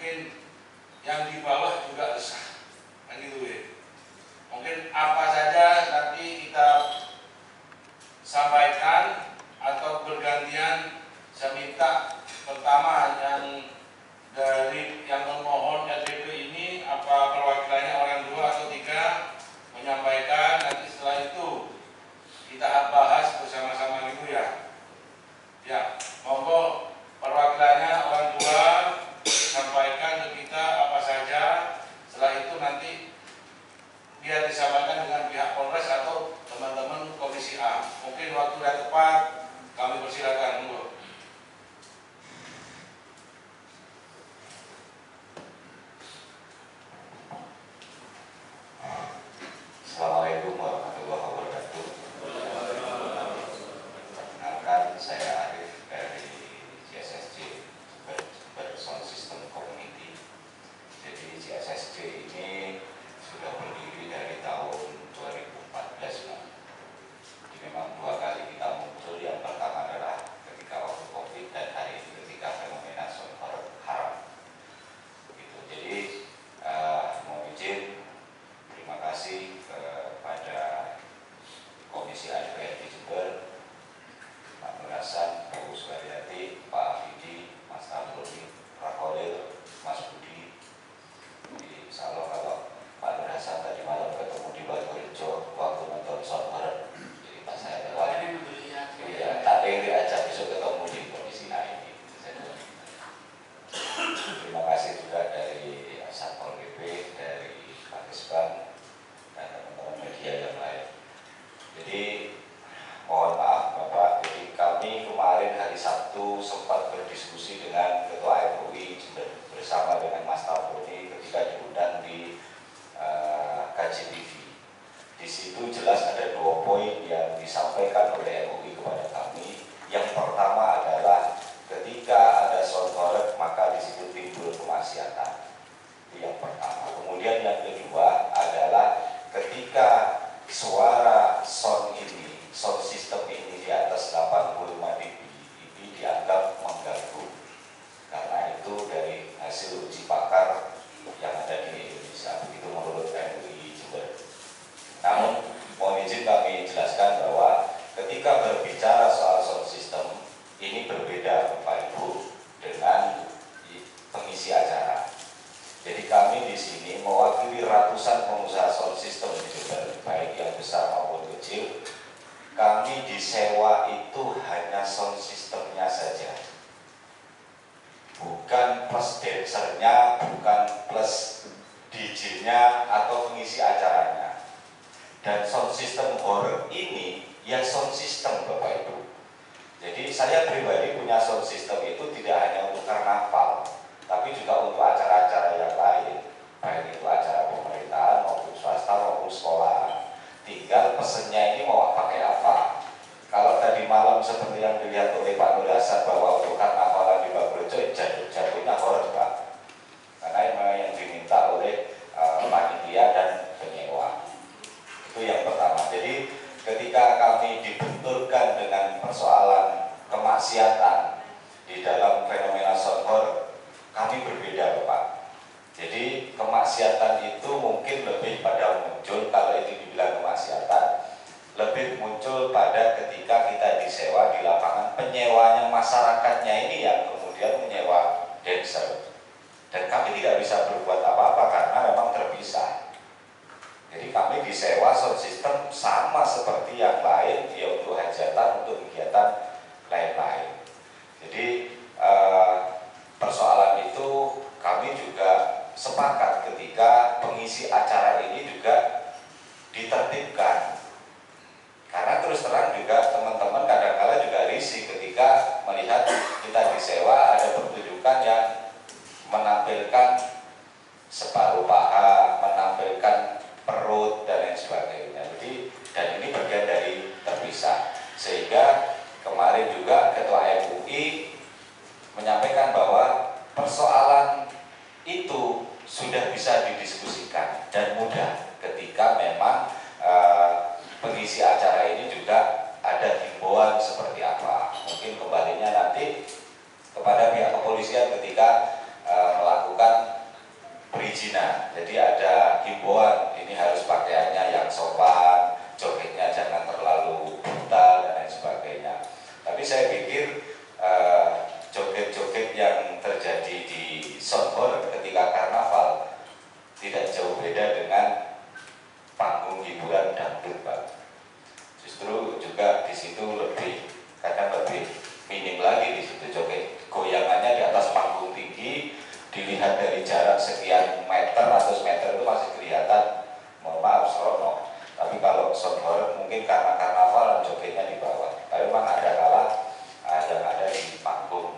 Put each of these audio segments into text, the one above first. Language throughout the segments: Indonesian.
mungkin yang di bawah juga resah, kan gitu ya. Mungkin apa saja nanti kita sampaikan atau bergantian. Saya minta pertama yang dari yang memohon LPP ini, apa perwakilannya orang 2 atau 3 menyampaikan, nanti setelah itu kita bahas bersama-sama gitu ya. Ya, monggo perwakilannya orang 2 sampaikan ke kita apa saja. Setelah itu nanti biar disampaikan dengan pihak Polres atau teman-teman Komisi A. Mungkin waktu yang tepat kami persilakan, monggo. Assalamualaikum warahmatullahi wabarakatuh. Perkenalkan, saya Arif dari CSSC Sound System Community. Jadi CSSC ini sudah berdiri dari tahun 2014, Pak. Jadi memang 2 kali kita muncul. Yang pertama adalah ketika waktu COVID dan hari ini ketika fenomena sound haram. Gitu. Jadi mohon izin, terima kasih kepada Komisi A DPRD Jember, Pak Nur Hasan, Bu Sukaryati, Pak Afidi, Mas Tamroni, Pak Khalil, Mas Budi. Insya Allah kalau Pak Nur Hasan tadi malam ketemu di Baturejo waktu nonton sound horror, jadi pas saya lewat, ya tak diajak besok ketemu di Komisi A ini. Terima kasih juga dari Satpol PP, dari Pak Kesbang, dan teman-teman media yang lain. Jadi mohon maaf Bapak, jadi kami kemarin hari Sabtu sempat berdiskusi dengan Ketua MUI bersama dengan Mas Tamroni ketika diundang di KJTV. Di situ jelas ada 2 poin yang disampaikan oleh MUI kepada kami. Yang pertama adalah ketika ada sound horror maka di situ timbul kemaksiatan. Itu yang pertama. Kemudian yang kedua adalah ketika suara sound system ini di atas 85 dB ini dianggap mengganggu, karena itu dari hasil uji pakar yang ada di Indonesia, begitu menurut MUI Jember. Namun mohon izin kami jelaskan bahwa ketika berbicara soal sound system ini berbeda Bapak Ibu dengan pengisi acara. Jadi kami di sini mewakili ratusan pengusaha sound system di Jember, baik yang besar maupun kecil. Kami disewa itu hanya sound systemnya saja, bukan plus dancernya, bukan plus DJ-nya atau pengisi acaranya. Dan sound system horror ini ya sound system Bapak Ibu. Jadi saya pribadi punya sound system itu tidak hanya untuk karnaval, tapi juga untuk acara-acara yang lain, baik itu acara pemerintahan maupun swasta maupun sekolah. Tinggal pesennya ini mau pakai apa. Kalau tadi malam seperti yang dilihat oleh Pak Nur Hasan bahwa untuk karnavalan di Baturejo jatuhnya horor Pak, karena yang diminta oleh panitia dan penyewa. Itu yang pertama. Jadi ketika kami dibenturkan dengan persoalan kemaksiatan di dalam fenomena sound horror, kami berbeda Bapak. Jadi kemaksiatan itu mungkin lebih pada muncul, kalau itu dibilang kemaksiatan, lebih muncul pada ketika kita disewa di lapangan, penyewanya masyarakatnya ini yang kemudian menyewa dancer. Dan kami tidak bisa berbuat apa-apa karena memang terpisah. Jadi kami disewa sound system sama seperti yang lain, ya untuk hajatan, untuk kegiatan lain-lain. Jadi persoalan itu kami juga sepakat ketika pengisi acara ini juga ditertibkan. Karena terus terang juga teman-teman kadang-kala juga risih ketika melihat kita disewa ada pertunjukan yang menampilkan separuh paha, menampilkan perut dan lain sebagainya. Jadi dan ini bagian dari terpisah. Sehingga kemarin juga Ketua MUI menyampaikan bahwa persoalan itu sudah bisa didiskusikan dan mudah ketika memang pengisi acara ini juga ada himbauan seperti apa. Mungkin kembalinya nanti kepada pihak kepolisian ketika melakukan Jadi ada himbauan, ini harus pakaiannya yang sopan, jogetnya jangan terlalu brutal dan lain sebagainya. Tapi saya pikir joget-joget yang terjadi di Soundhorror ketika karnaval tidak jauh beda dengan panggung hiburan dangdut, Pak. Justru juga di situ kadang lebih minim lagi di situ joget. Goyangannya di atas panggung tinggi, dilihat dari jarak sekian meter, ratus meter itu masih kelihatan, mohon maaf, seronok. Tapi kalau Soundhorror mungkin karena karnaval jogetnya di bawah. Tapi memang ada kala yang ada di panggung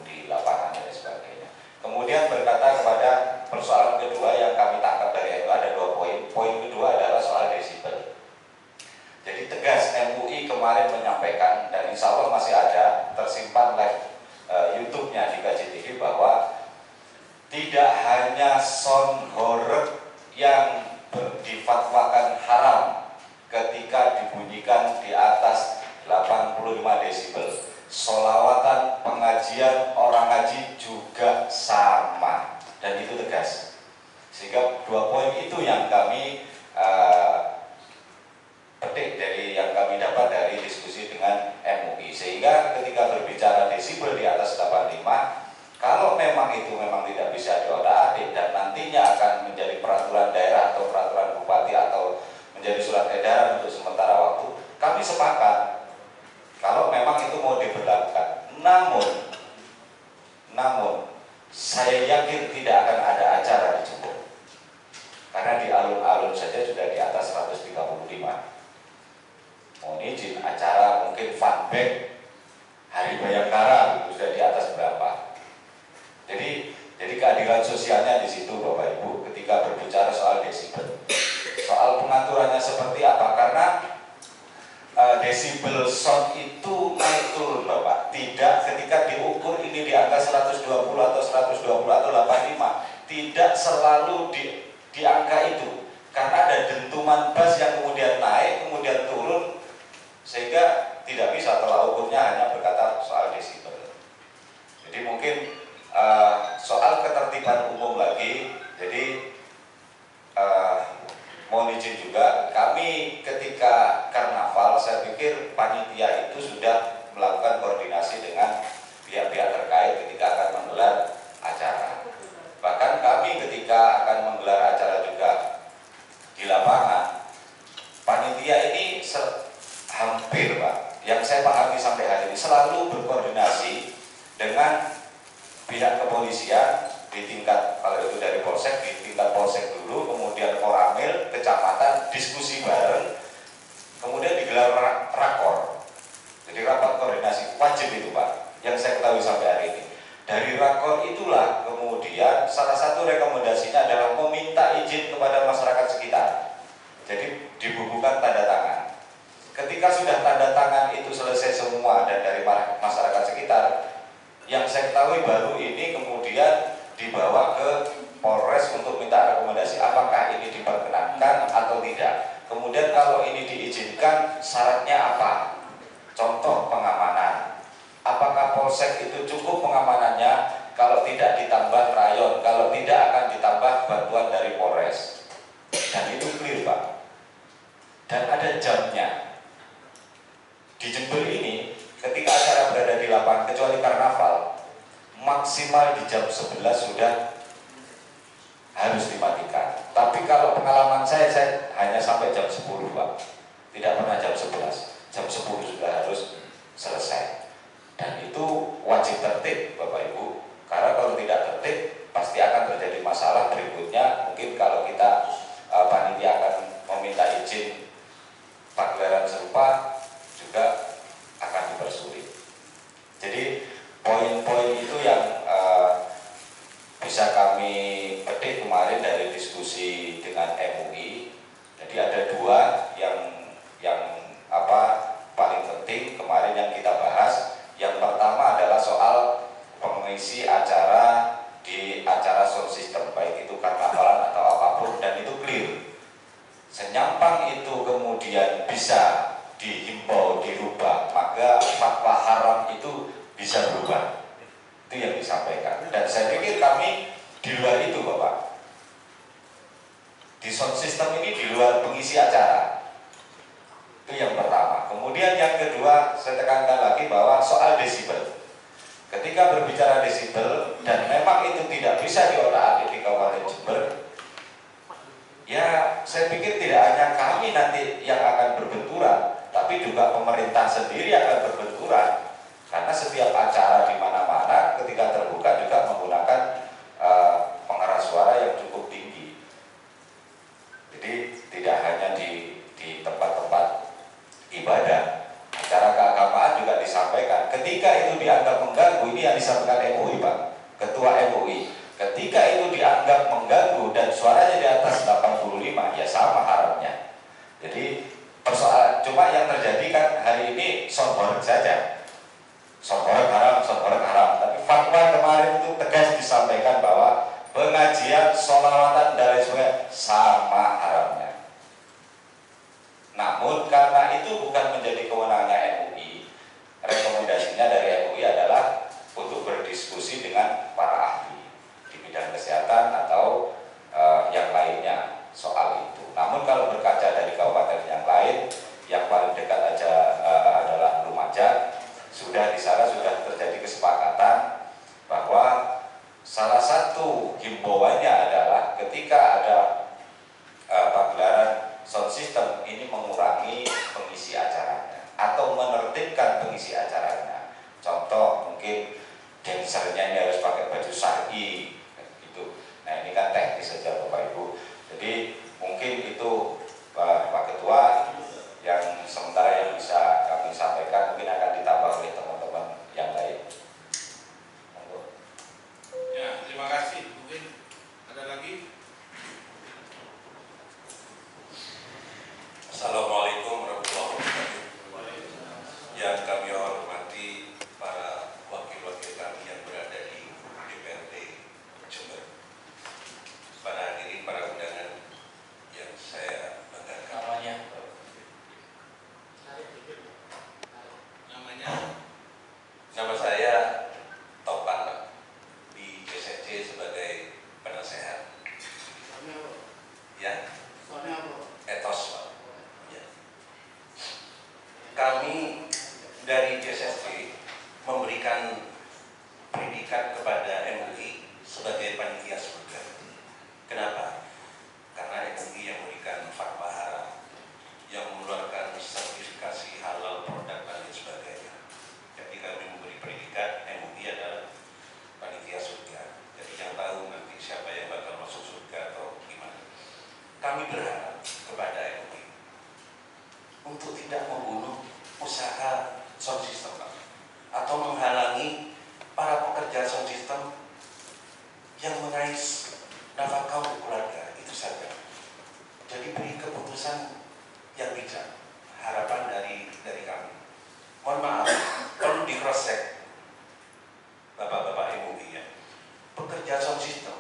di lapangan dan sebagainya. Kemudian berkata kepada persoalan kedua yang kami tangkap dari itu ada 2 poin. Poin kedua adalah soal desibel. Jadi tegas MUI kemarin menyampaikan, dan insya Allah masih ada tersimpan live YouTube-nya di KJTV, bahwa tidak hanya Soundhorror yang difatwakan haram ketika dibunyikan di atas 85 desibel. Sholawatan, pengajian, orang ngaji juga sama, dan itu tegas. Sehingga 2 poin itu yang kami petik dari yang kami dapat dari diskusi dengan MUI. Sehingga ketika berbicara desibel di atas 85, kalau memang itu memang tidak bisa diotak-atik dan nantinya akan menjadi peraturan daerah atau peraturan bupati atau menjadi surat edaran untuk sementara waktu, kami sepakat kalau memang itu mau diberlakukan. Namun saya yakin tidak akan ada acara di Jepang, karena di alun-alun saja sudah di atas 135. Mohon izin, acara mungkin funback Hari Bayangkara itu sudah di atas berapa. Jadi keadilan sosialnya di situ, Bapak Ibu, ketika berbicara soal desibel. Soal pengaturannya seperti apa? Karena desibel sound itu naik turun, Bapak. Tidak ketika diukur ini di angka 120 atau 120 atau 85, tidak selalu di angka itu. Karena ada dentuman bass yang kemudian naik, kemudian turun, sehingga tidak bisa tolak ukurnya hanya berkata soal desibel. Jadi mungkin soal ketertiban umum lagi. Jadi mohon izin juga, kami ketika karnaval, saya pikir panitia itu sudah melakukan koordinasi dengan pihak-pihak terkait ketika akan menggelar acara. Bahkan kami ketika akan menggelar acara juga di lapangan, panitia ini hampir, Pak, yang saya pahami sampai hari ini selalu berkoordinasi dengan pihak kepolisian di tingkat, kalau itu dari polsek, di tingkat polsek dulu, kemudian koramil, kecamatan, diskusi bareng, kemudian digelar rakor. Jadi rapat koordinasi wajib itu, Pak, yang saya ketahui sampai hari ini. Dari rakor itulah kemudian salah satu rekomendasinya adalah meminta izin kepada masyarakat sekitar. Jadi dibubuhkan tanda tangan. Ketika sudah tanda tangan itu selesai semua dan dari masyarakat sekitar, yang saya ketahui baru ini kemudian dibawa ke Polres untuk minta rekomendasi apakah ini diperkenankan atau tidak. Kemudian kalau ini diizinkan, syaratnya apa? Contoh pengamanan. Apakah polsek itu cukup pengamanannya? Kalau tidak ditambah rayon, kalau tidak akan ditambah bantuan dari Polres. Dan itu clear, Pak. Dan ada jamnya. Di Jember ini, ketika acara berada di lapangan, kecuali karnaval, maksimal di jam 11 sudah harus dimatikan. Tapi kalau pengalaman saya hanya sampai jam 10, Pak. Tidak pernah jam 11. Jam 10 sudah harus selesai. Dan itu wajib tertib, Bapak Ibu. Karena kalau tidak tertib, pasti akan terjadi masalah berikutnya. Mungkin kalau kita panitia akan meminta izin pagelaran serupa, juga akan dipersulit. Jadi poin-poin itu yang bisa kami petik kemarin dari diskusi dengan MUI. Jadi ada 2 yang paling penting kemarin yang kita bahas. Yang pertama adalah soal pengisi acara di acara sound system, baik itu karnavalan atau apapun, dan itu clear. Senyampang itu kemudian bisa dihimbau, dirubah, maka fatwa haram itu bisa berubah. Itu yang disampaikan. Dan saya pikir kami di luar itu, Bapak. sound system ini di luar pengisi acara. Itu yang pertama. Kemudian yang kedua, saya tekankan lagi bahwa soal desibel. Ketika berbicara desibel dan memang itu tidak bisa diolah-atik di Kabupaten Jember, ya saya pikir tidak hanya kami nanti yang akan berbenturan, tapi juga pemerintah sendiri akan berbenturan. Karena setiap acara di mana-mana ketika terbuka juga menggunakan pengeras suara yang cukup tinggi. Jadi tidak hanya di tempat-tempat ibadah, acara keagamaan juga disampaikan. Ketika itu dianggap mengganggu, ini yang disampaikan MUI, Pak, Ketua MUI. Ketika itu dianggap mengganggu dan suaranya di atas 85, ya sama harapnya. Jadi persoalan, cuma yang terjadi kan hari ini soundboard saja. Soundboard haram. Tapi fatwa kemarin itu tegas disampaikan bahwa pengajian, sholawatan dan lain sebagainya sama haramnya. Namun karena itu bukan menjadi kewenangannya MUI, rekomendasinya dari MUI adalah untuk berdiskusi dengan para ahli di bidang kesehatan atau yang lainnya soal itu. Namun kalau berkaca dari kabupaten yang lain, yang paling dekat aja adalah Lumajang, di sana sudah terjadi kesepakatan bahwa salah satu himbauannya adalah ketika ada pagelaran sound system ini mengurangi pengisi acaranya atau menertibkan pengisi acaranya. Contoh mungkin dancernya ini harus pakai baju syar'i gitu. Nah ini kan teknis saja Bapak Ibu. Jadi mungkin itu Pak Ketua yang sementara yang bisa kami sampaikan, mungkin akan ditambah oleh teman-teman yang lain. Ya, terima kasih. Mungkin ada lagi. Assalamualaikum warahmatullahi wabarakatuh. Yang kami hormati para wakil-wakil kami yang berada di DPRD Jember, para hadirin, para undangan yang saya banggakan. Nama saya Topan, Pak, di JSC sebagai penasehat. Ya, etos, Pak. Ya. Kami dari JSC memberikan predikat kepada MUI sebagai panitia surga. Kenapa? Karena MUI yang memberikan fatwa haram, yang mengeluarkan sertifikasi halal produk dan lain sebagainya. Jadi kami memberi predikat MUI adalah panitia surga. Jadi yang tahu nanti siapa yang bakal masuk surga atau gimana. Kami berharap kepada MUI untuk tidak membunuh usaha sound system atau menghalangi para pekerja sound system yang mengais nafkah untuk keluarga, itu saja. Jadi beri keputusan yang bijak. Harapan dari kami. Mohon maaf, perlu di cross check Bapak-bapak MUI ya. Pekerja sound system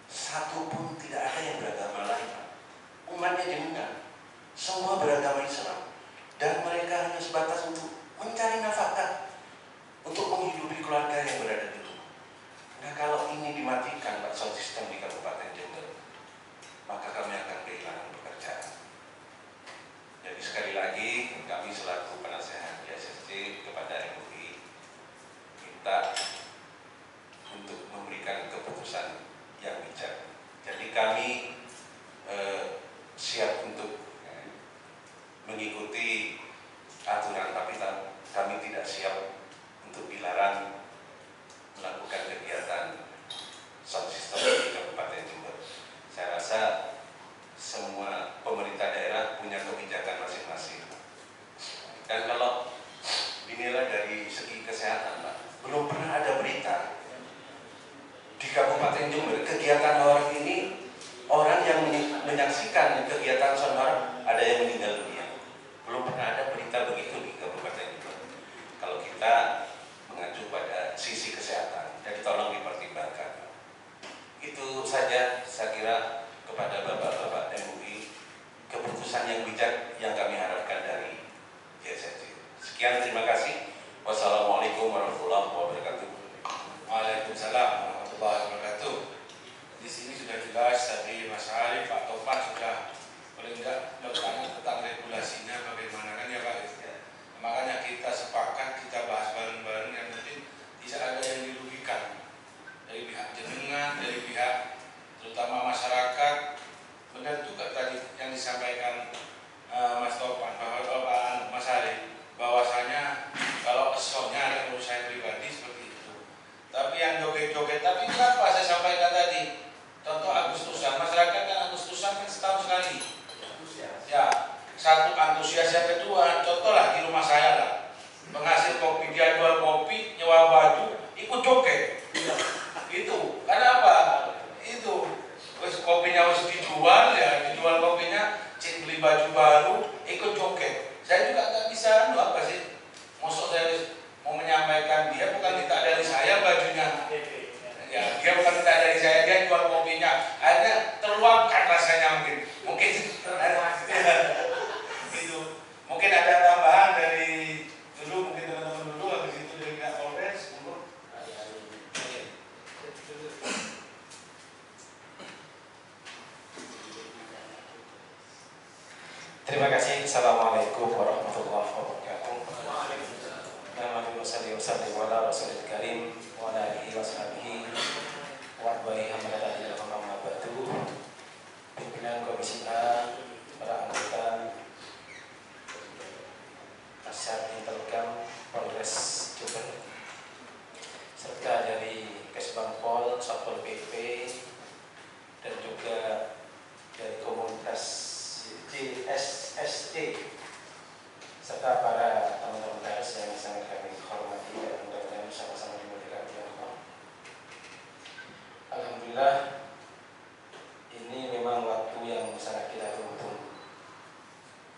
satu pun tidak ada yang beragama lain. Umatnya jenengan semua beragama Islam dan mereka hanya sebatas untuk mencari nafkah untuk menghidupi keluarga yang berada di rumah. Nah kalau ini dimatikan Pak sound system di Kabupaten Jember, maka kami akan kehilangan pekerjaan. Jadi sekali lagi kami selaku penasehat JSC kepada MUI minta untuk memberikan keputusan yang bijak. Jadi kami siap untuk mengikuti aturan, tapi kami tidak siap untuk dilarang melakukan kegiatan sound system di Kabupaten Jember. Saya rasa semua pemerintah daerah punya kebijakan masing-masing. Dan kalau dinilai dari segi kesehatan, Pak, belum pernah ada berita di Kabupaten Jember kegiatan orang ini orang pihak, terutama masyarakat. Benar juga tadi yang disampaikan Mas Topan bahwa Mas Ari, bahwasanya kalau keselnya ada menurut saya pribadi seperti itu. Tapi yang joget-joget, tapi kenapa saya sampaikan tadi? Contoh Agustusan, masyarakat kan Agustusan kan setahun sekali. Ya, satu antusias, yang kedua, contoh lah di rumah saya lah, penghasil kopi, dia jual kopi, nyewa baju, ikut joget. Itu, kenapa? Itu, kopinya harus dijual ya, dijual kopinya, beli baju baru, ikut joget. Saya juga nggak bisa, apa sih? Maksud saya mau menyampaikan dia bukan minta dari saya bajunya. Ya, dia bukan minta dari saya, dia jual kopinya. Akhirnya terluapkan rasanya mungkin itu. Mungkin ada tambahan dari dulu, mungkin teman-teman dulu, habis itu dari Kak Polres, dulu. Terima kasih. Assalamualaikum warahmatullahi wabarakatuh. Alhamdulillah wassalatu ala rasulil karim wa ala alihi washabihi wa arbaihi hamdalillah wa ba'du. Pimpinan Komisi A, para anggota Kasat Intelkam Polres Jember, serta dari Kesbangpol, Satpol PP, dan juga dari komunitas JSST, serta para teman-teman pers yang sangat kami hormati dan mudah-mudahan sama-sama dimuliakan oleh Allah. Alhamdulillah, ini memang waktu yang sangat kita tunggu.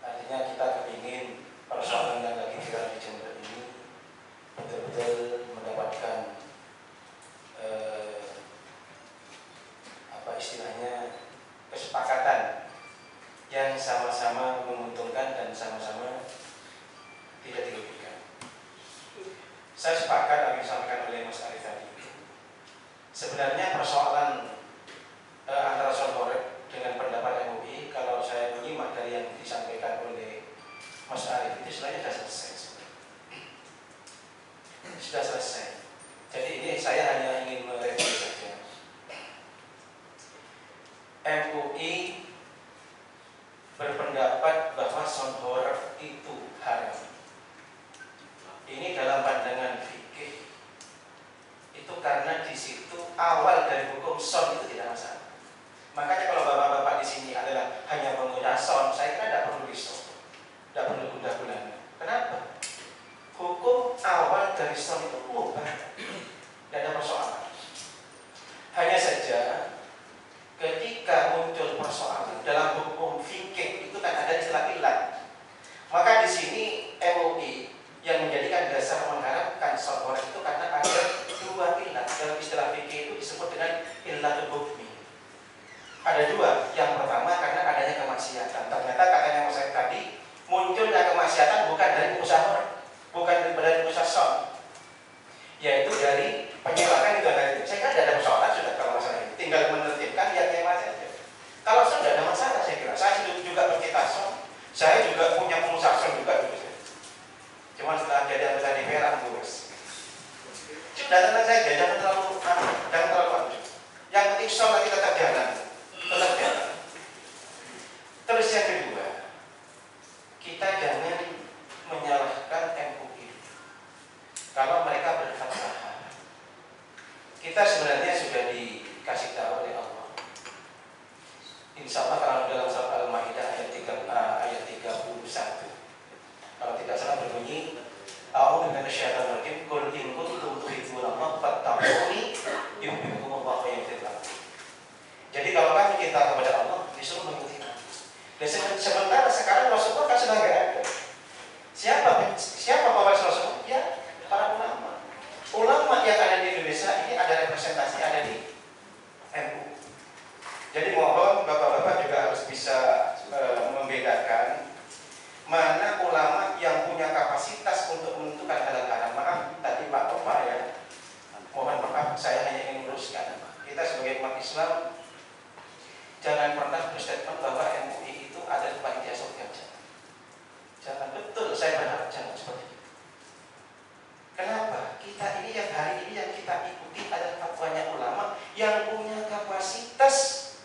Artinya kita kepingin persoalan yang lagi viral di Jember ini betul-betul mendapatkan istilahnya kesepakatan yang sama-sama menguntungkan dan sama-sama tidak dirugikan. Saya sepakat apa yang disampaikan oleh Mas Arif tadi. Sebenarnya persoalan antara Sonborek dengan pendapat MUI, kalau saya menyimak dari yang disampaikan oleh Mas Arif, itu sebenarnya sudah selesai. Sudah selesai. Jadi ini saya hanya ingin mereview saja. MUI berpendapat bahwa Sonborek itu haram. Ini dalam pandangan fikih itu karena di situ awal dari hukum son itu tidak masalah. Makanya kalau bapak-bapak di sini adalah hanya pengguna son, saya kira tidak perlu risau, tidak perlu guna-guna. Kenapa? Hukum awal dari son itu mubah, tidak ada persoalan. Hanya saja ketika muncul persoalan dalam hukum fikih itu kan ada istilah ilat. Maka di sini MUI yang menjadikan dasar mengharapkan Sonborek itu karena ada dua ilat. Dalam istilah fikih itu disebut dengan ilatul hukmi. Ada dua. Yang pertama karena adanya kemaksiatan. Ternyata katanya Mas Said tadi, munculnya kemaksiatan bukan dari usaha, bukan dari usaha son, yaitu dari penyalahan itu tadi. Saya kan tidak ada persoalan sudah kalau masalah ini. Tinggal menertibkan yang saja. Kalau son tidak ada masalah saya kira. Saya juga pencipta son. Saya juga punya pengusaha son juga dulu. Cuma setelah jadi anggota DPR ngurus. Sudah tenang saja, jangan terlalu yang penting son lagi tetap jalan. Terus yang kedua, kita jangan menyalahkan MUI kalau mereka berfalsafah. Kita sebenarnya sudah dikasih tahu oleh Allah. Insya Allah kalau dalam surat Al-Maidah ayat 31, kalau tidak salah berbunyi, A'udzu minasyaitonir rajim, qul in kuntum tuhibbunallaha fattabi'uni yuhibbukumullahu wa yaghfir lakum. Jadi kalau kami cinta kepada Allah, disuruh mengikuti Nabi. Dan sementara sekarang Rasulullah kan sudah nggak ada. Siapa pewaris Rasulullah? Ya, para ulama. Ulama yang ada di Indonesia ini ada representasi, ada di MUI. Jadi mohon bapak-bapak juga harus bisa membedakan mana ulama yang punya kapasitas untuk menentukan halal haram. Maaf tadi Pak Omar ya, mohon maaf saya hanya ingin meluruskan. Kita sebagai umat Islam jangan pernah berstatement bahwa MUI itu ada di panitia surga. Jangan, betul saya berharap jangan seperti itu. Kenapa? Kita ini yang hari ini yang kita ikuti adalah fatwanya ulama yang punya kapasitas Lantas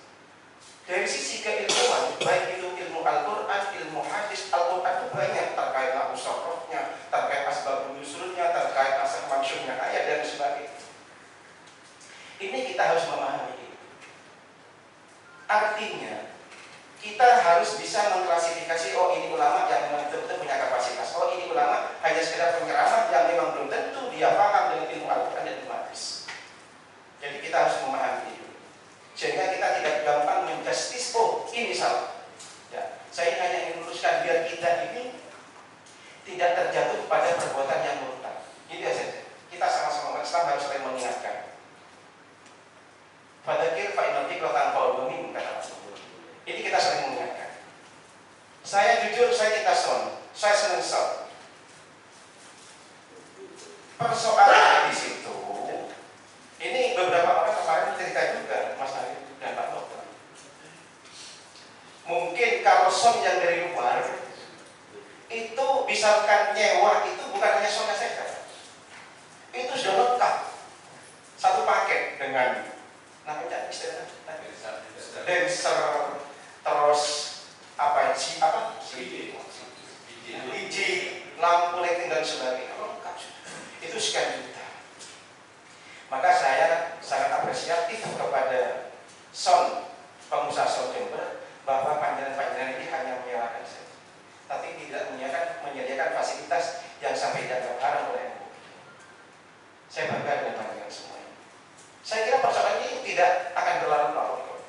dari sisi keilmuan, baik itu ilmu Al-Quran, ilmu hadis, Al-Quran itu banyak terkait nahwu sarofnya, terkait asbab nusulnya, terkait asal maksudnya ayat dan sebagainya. Ini kita harus memahami ini. Artinya kita harus bisa mengklasifikasi, oh ini ulama yang memang betul-betul punya kapasitas, oh ini ulama hanya sekedar penceramah yang memang belum tentu dia paham dengan ilmu Al-Quran dan ilmu hadis. Jadi kita harus memahami itu, sehingga kita tidak gampang menjustis, oh ini salah. Ya, saya hanya ingin meluruskan biar kita ini tidak terjatuh pada perbuatan yang murtad. Itu saja. Kita sama-sama umat Islam harus saling mengingatkan. Fadzakir fa innal dzikra tanfa'ul mu'minin, kata Rasulullah. Ini kita saling mengingatkan. Saya jujur, saya cinta son, saya senang son. Persoalannya di situ, ini beberapa orang kemarin cerita juga, Mas Arif dan Pak Dokter. Mungkin kalau son yang dari luar itu misalkan nyewa itu bukan hanya sonnya saja, itu sudah lengkap satu paket dengan namanya istilah dancer, terus apa biji, lampu lighting dan sebagainya lengkap sudah. Itu sekian juta. Maka saya sangat apresiatif kepada son, pengusaha son Jember, bahwa panjenengan ini hanya menyewakan saja, tapi tidak menyediakan fasilitas yang sampai dianggap haram oleh MUI. Saya bangga dengan panjenengan semua ini. Saya kira persoalan ini tidak akan berlarut-larut.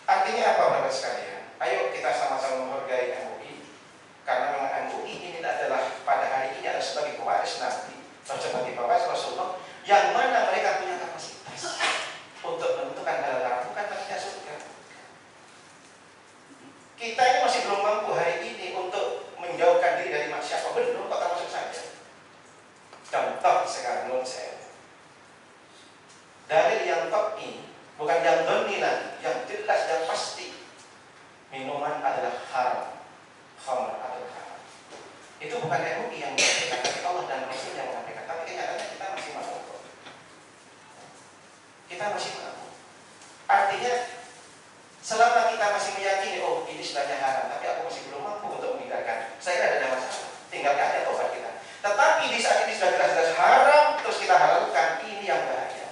Artinya apa, Bapak sekalian? Ayo kita sama-sama menghargai MUI, karena memang MUI ini adalah pada hari ini adalah sebagai pewaris nanti, seperti Bapak Rasulullah, yang mana mereka punya kapasitas untuk menentukan halal bukan bagian surga. Kita ini masih belum mampu hari ini untuk menjauhkan diri dari maksiat. Belum, kok termasuk saja. Contoh sekarang menurut saya, dalil yang ini bukan yang dominan, yang jelas, yang pasti, minuman adalah haram, khamr adalah haram. Itu bukan MUI yang menyampaikan, tapi Allah dan Rasul yang menyampaikan. Tapi kenyataannya kita masih mampu. Kita masih mampu. Artinya selama kita masih meyakini, oh ini sebenarnya haram, tapi aku masih belum mampu untuk meninggalkan, saya kira ada masalah. Tinggal ada tobat kita. Tetapi di saat ini sudah jelas-jelas haram, terus kita halalkan, ini yang bahaya.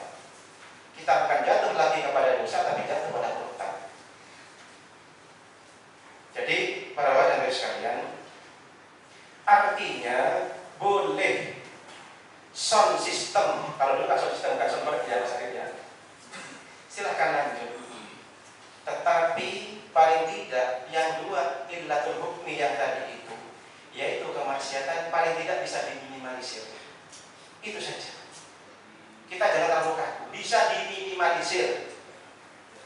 Kita bukan jatuh lagi kepada dosa, tapi jatuh pada hutang. Jadi para wadah dan sekalian, artinya boleh sound system, kalau dulu kan sound system bukan sound berbicara saja, silahkan lanjut. Tetapi paling tidak yang dua illatul hukmi yang tadi itu, yaitu kemaksiatan, paling tidak bisa diminimalisir. Itu saja. Kita jangan terlalu kaku, bisa diminimalisir.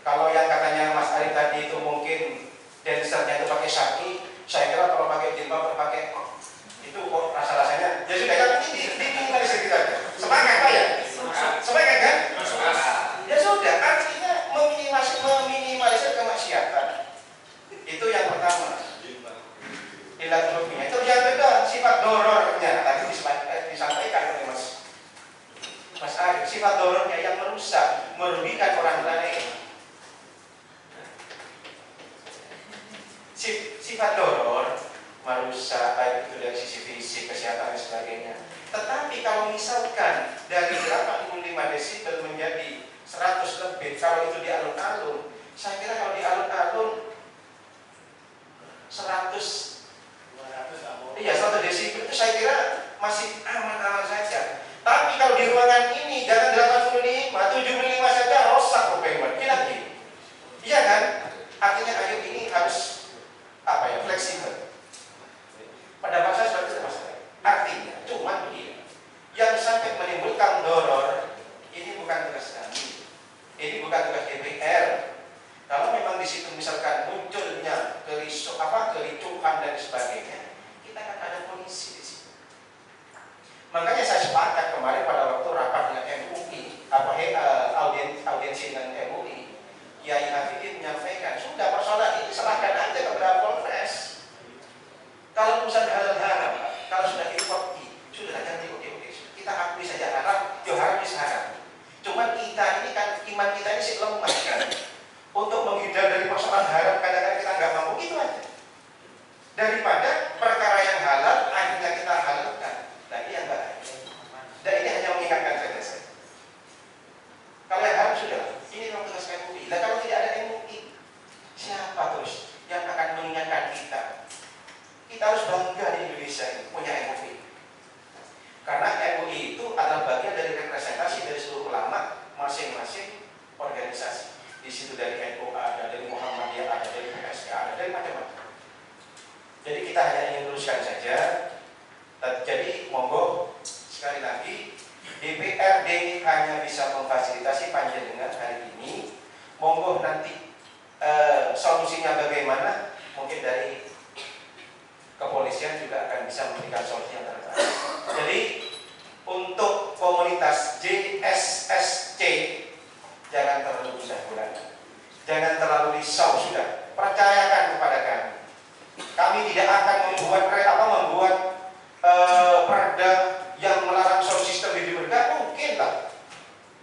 Kalau yang katanya Mas Ari tadi itu mungkin dancernya itu pakai syaki, saya kira kalau pakai jilbab pakai itu kok rasa-rasanya ya sudah, kan ini diminimalisir kita aja. Semangat Pak ya? Semangat kan? Ya sudah, artinya meminimalisir kemaksiatan. Itu yang pertama. Illatul hukmi. Itu yang kedua, sifat dorornya. Tadi disampaikan oleh Mas Arif, sifat dorornya yang merusak, merugikan orang lain. Sifat doror merusak, baik itu dari sisi fisik, kesehatan dan sebagainya. Tetapi kalau misalkan dari 85 desibel menjadi 100 lebih, kalau itu di alun-alun, saya kira kalau di alun-alun 100 desibel itu saya kira masih aman-aman saja. Tapi kalau di ruangan ini jangan 85, 75 saja rosak kuping, gila gitu. Iya kan? Artinya ayo ini harus fleksibel. Pendapat saya seperti itu, Mas. Artinya cuma begini, yang sampai menimbulkan doror ini bukan tugas kami, ini bukan tugas DPR. Kalau memang di situ misalkan munculnya kericuhan dan sebagainya, kita akan ada polisi di situ. Makanya saya sepakat kemarin pada waktu rapat dengan MUI, audiensi dengan MUI, Yai Hafidin menyampaikan, sudah persoalan ini serahkan aja kepada Polres. Kalau urusan halal haram, kalau sudah diikuti, sudah jangan diikuti. Kita akui saja haram, yo haram is haram. Cuma kita ini kan iman kita ini sih lemah kan. persoalan haram kadang-kadang kita nggak mampu, itu aja. Daripada perkara yang halal akhirnya kita halalkan. Nah ini yang nggak ada. Dan ini hanya mengingatkan saja saya. Kalau yang haram sudah, ini memang tugas MUI. Nah kalau tidak ada MUI, siapa terus yang akan mengingatkan kita? Kita harus bangga di Indonesia ini punya MUI. Karena MUI itu adalah bagian dari representasi dari seluruh ulama masing-masing organisasi. Di situ dari NU ada, dari Muhammadiyah ada, dari PSK ada, dari macam-macam. Jadi kita hanya ingin luruskan saja. Jadi monggo sekali lagi DPRD hanya bisa memfasilitasi panjenengan hari ini. Monggo nanti solusinya bagaimana? Mungkin dari kepolisian juga akan bisa memberikan solusi yang terbaik. Jadi untuk komunitas JSSC jangan terlalu mudah gulana, jangan terlalu risau sudah. Percayakan kepada kami. Kami tidak akan membuat perda yang melarang sound system di mereka, mungkin lah.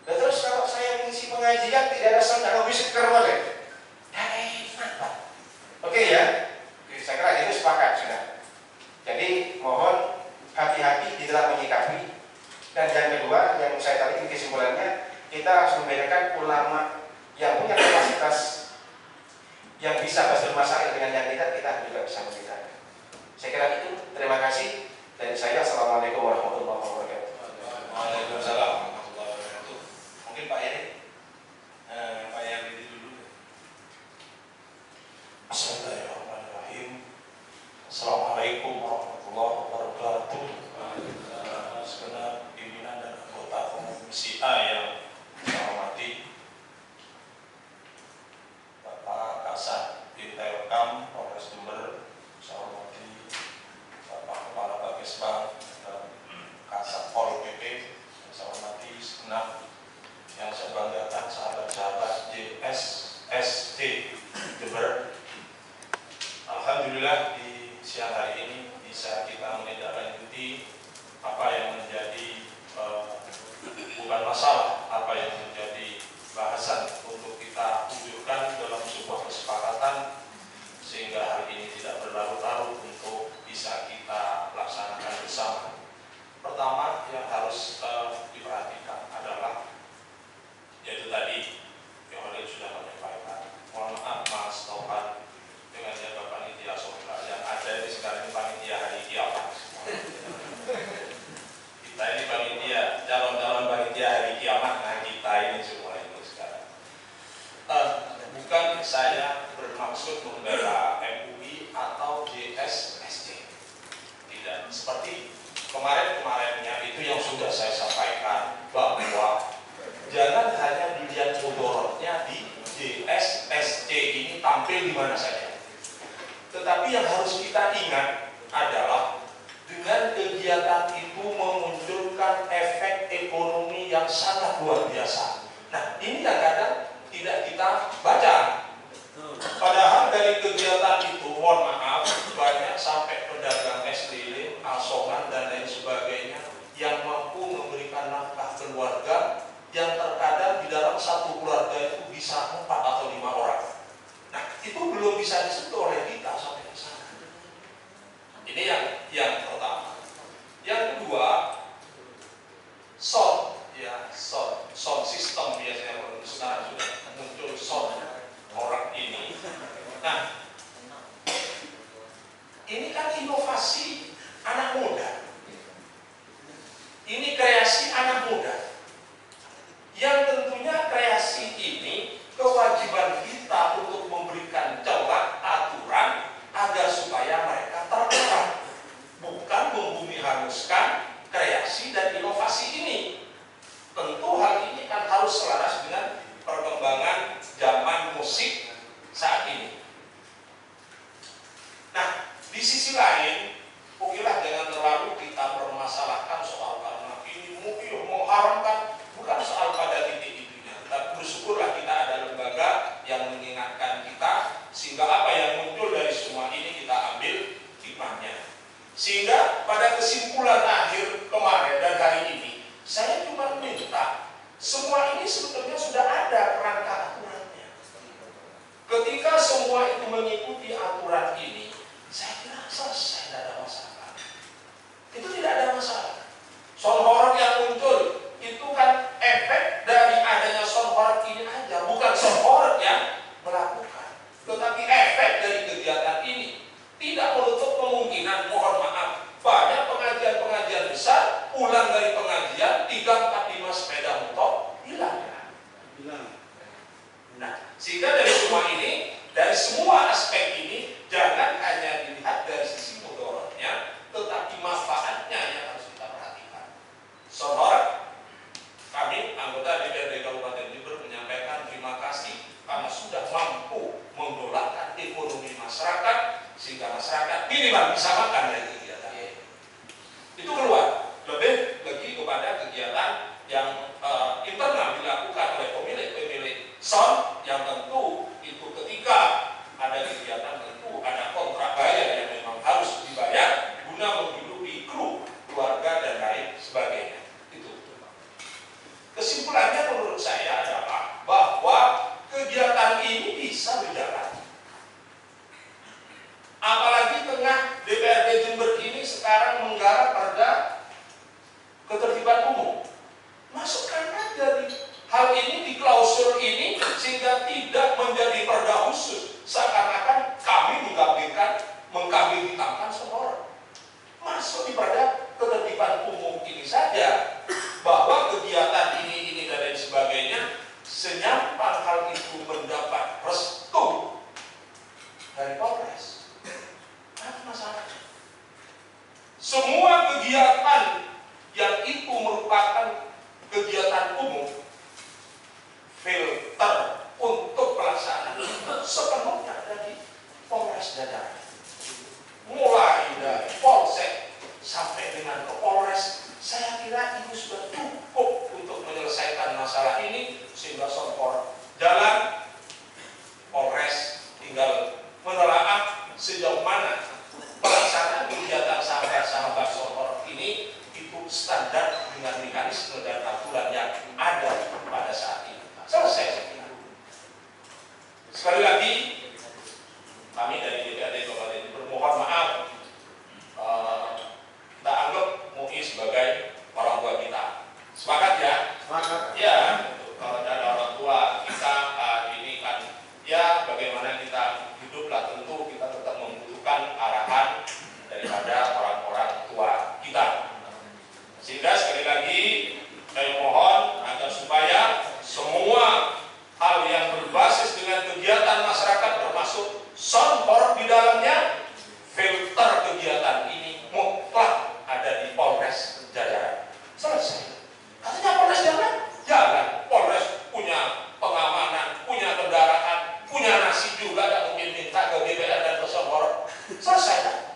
Dan terus kalau saya mengisi pengajian tidak ada sound, nggak bisa kerwale. Oke ya, saya kira itu sepakat sudah. Jadi mohon hati-hati di dalam menyikapi. Dan yang kedua, yang saya tadi kesimpulannya, kita harus membedakan ulama yang punya kapasitas yang bisa bahas masalah dengan yang tidak, kita juga bisa membedakan. Saya kira itu. Terima kasih dari saya. Assalamualaikum warahmatullahi wabarakatuh. Waalaikumsalam warahmatullahi wabarakatuh. Mungkin Pak Eri, Pak Eri dulu. Bismillahirrahmanirrahim. Assalamualaikum warahmatullahi wabarakatuh. Segenap pimpinan dan anggota Komisi A yang saya hormati, Bapak Kasat Intelkam Polres Jember, saya hormati Bapak Kepala Babesbang dan Kasat Pol PP, saya hormati segenap yang saya banggakan sahabat-sahabat JSSC Jember. Alhamdulillah di siang hari ini bisa kita menindaklanjuti apa yang menjadi bukan masalah, apa yang menjadi bahasan untuk kita wujudkan dalam sebuah kesepakatan sehingga hari ini tidak berlarut-larut untuk bisa kita laksanakan bersama. Pertama yang harus diperhatikan adalah yaitu tadi yang oleh sudah menyampaikan. Mohon maaf Mas Taufan dengan jaga panitia sosial yang ada di sekarang ini, panitia hari kiamat. Kita ini panitia, calon-calon panitia hari kiamat, nah kita ini semua itu sekarang. Bukan saya bermaksud membela MUI atau JSSC, tidak. Seperti kemarin-kemarinnya itu yang sudah saya sampaikan bahwa jangan hanya dilihat mudorotnya di JSSC ini tampil di mana saja. Tetapi yang harus kita ingat adalah dengan kegiatan itu memunculkan efek ekonomi yang sangat luar biasa. Nah, ini yang kadang tidak kita baca. Padahal dari kegiatan itu, mohon maaf, banyak sampai pedagang es lilin, asongan, dan lain sebagainya yang mampu memberikan nafkah keluarga yang terkadang di dalam satu keluarga itu bisa 4 atau 5 orang. Nah, itu belum bisa disentuh oleh kita sampai ke sana. Ini yang pertama. Yang kedua, sound system biasanya sekarang sudah Sehingga dari semua ini, dari semua aspek ini, jangan hanya dilihat dari sisi mudaratnya, tetapi manfaatnya yang harus kita perhatikan. Saudara, kami anggota DPRD Kabupaten Jember menyampaikan terima kasih karena sudah mampu menggolakkan ekonomi masyarakat sehingga masyarakat minimal bisa makan dari kegiatan ini. Itu keluar lebih lagi kepada kegiatan yang internal dilakukan oleh pemilik SON yang tentu itu ketika ada kegiatan tentu ada kontrak bayar yang memang harus dibayar guna menghidupi kru, keluarga dan lain sebagainya. Itu. Kesimpulannya menurut saya adalah bahwa kegiatan ini bisa berjalan. Apalagi tengah DPRD Jember ini sekarang menggarap perda ketertiban umum. Masukkan aja di hal ini di klausul ini sehingga tidak menjadi perda khusus. Seakan-akan kami mengkambing hitamkan seorang. Masuk di perda ketertiban umum ini saja bahwa kegiatan ini dan lain sebagainya senyampan hal itu mendapat restu dari Polres. Apa masalahnya? Semua kegiatan yang itu merupakan kegiatan umum, filter untuk pelaksanaan sepenuhnya ada di Polres jajaran. Mulai dari Polsek sampai dengan ke Polres, saya kira itu sudah cukup untuk menyelesaikan masalah ini sehingga Sonpor jalan. Polres tinggal menelaah sejauh mana pelaksanaan kegiatan sahabat Sonpor ini itu standar dengan mekanisme dan aturan yang ada pada saat ini. Selesai. Sekali lagi, kami dari DPRD Kabupaten Jember mohon maaf, kita anggap MUI sebagai orang tua kita. Sepakat ya? Sepakat. Ya, kalau ada orang tua kita ini kan, ya bagaimana kita hiduplah tentu kita tetap membutuhkan arahan daripada orang-orang tua kita. Sehingga sekali lagi saya mohon agar supaya semua hal yang berbasis dengan kegiatan masyarakat termasuk Sonpor di dalamnya, filter kegiatan ini mutlak ada di Polres jajaran. Selesai. Katanya Polres jalan. Polres punya pengamanan, punya kendaraan, punya nasi juga, tidak mungkin minta ke DPR dan ke Sonpor. Selesai.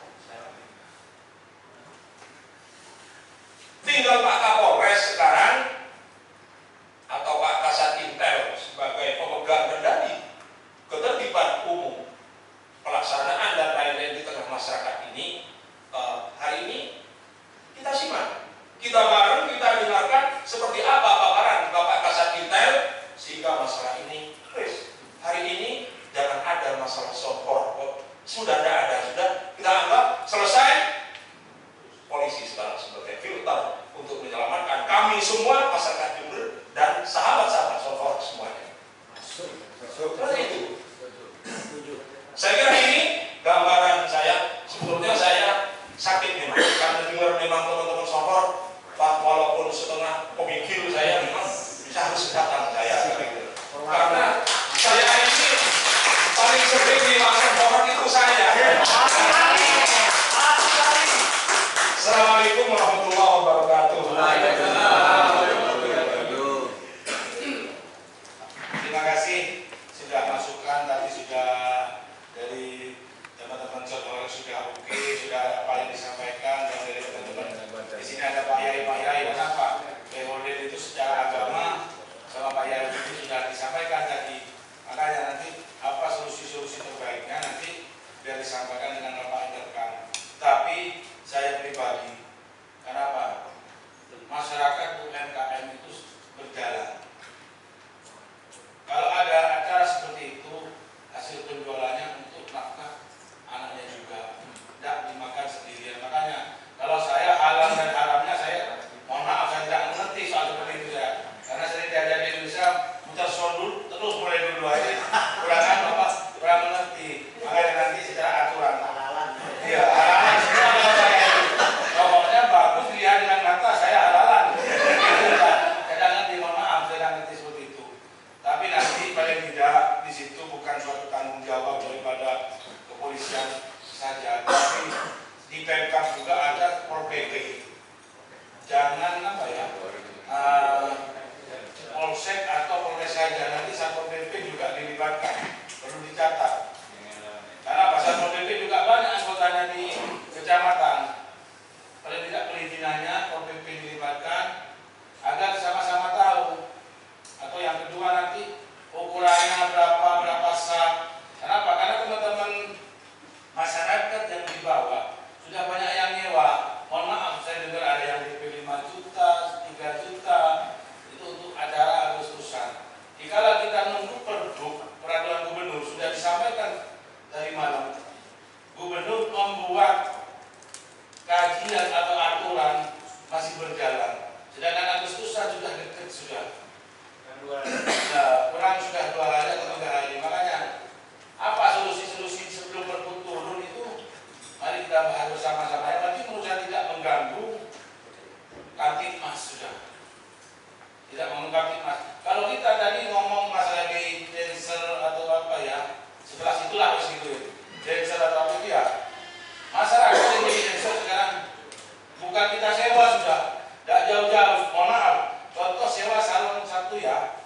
Tinggal Pak Kapolres sekarang atau Pak Kasat Intel sebagai pemegang kendali ketertiban umum, pelaksanaan dan lain-lain di tengah masyarakat ini. Hari ini kita simak, kita bareng, kita dengarkan seperti apa paparan Bapak Kasat Intel sehingga masalah ini hari ini jangan ada masalah Sonpor. Sudah tidak ada, sudah kita anggap selesai. Polisi sekarang sebagai filter untuk menyelamatkan kami semua masyarakat Jember dan sahabat-sahabat Sonpor semuanya. Seperti itu. Saya kira ini gambaran saya. Sebetulnya saya sakit memang karena dengar memang teman-teman Sonpor, Pak, walaupun setengah pemikir saya memang bisa harus datang saya. Karena saya ini paling sering di Sonpor itu saya. Assalamualaikum warahmatullahi wabarakatuh. Terima kasih sudah masukan tadi, sudah dari teman-teman Sonpor sudah oke, sudah apa yang disampaikan, dan dari teman-teman di sini ada Pak Yai. Kenapa? POD itu secara agama sama Pak Yai itu sudah disampaikan tadi. Makanya nanti apa solusi-solusi terbaiknya nanti biar disampaikan dengan Bapak Interkan. Tapi saya pribadi, kenapa? Masyarakat UMKM itu berjalan. Kalau ada acara seperti itu, hasil penjualannya untuk nafkah anaknya juga, tidak dimakan sendirian. Makanya kalau saya halal dan haramnya, saya mohon maaf, saya tidak mengerti soal seperti itu ya. Karena saya tidak ada di Indonesia, muter sondul terus dari mana? Gubernur membuat kajian atau aturan masih berjalan. Sedangkan Agustusan sudah dekat sudah. Nah, kurang sudah 2 hari atau 3 hari. Makanya apa solusi-solusi sebelum Perpu turun itu mari kita bahas bersama-sama. Yang penting menurut saya tidak mengganggu Kamtipmas sudah. Tidak mengganggu Kamtipmas. Kalau kita tadi ngomong masalah di Denser atau apa ya, setelah situlah harus gitu. Denser atau apa ya. Masyarakat yang jadi Denser sekarang bukan kita sewa sudah. Tidak jauh-jauh. Mohon maaf. Contoh sewa salon 1 ya.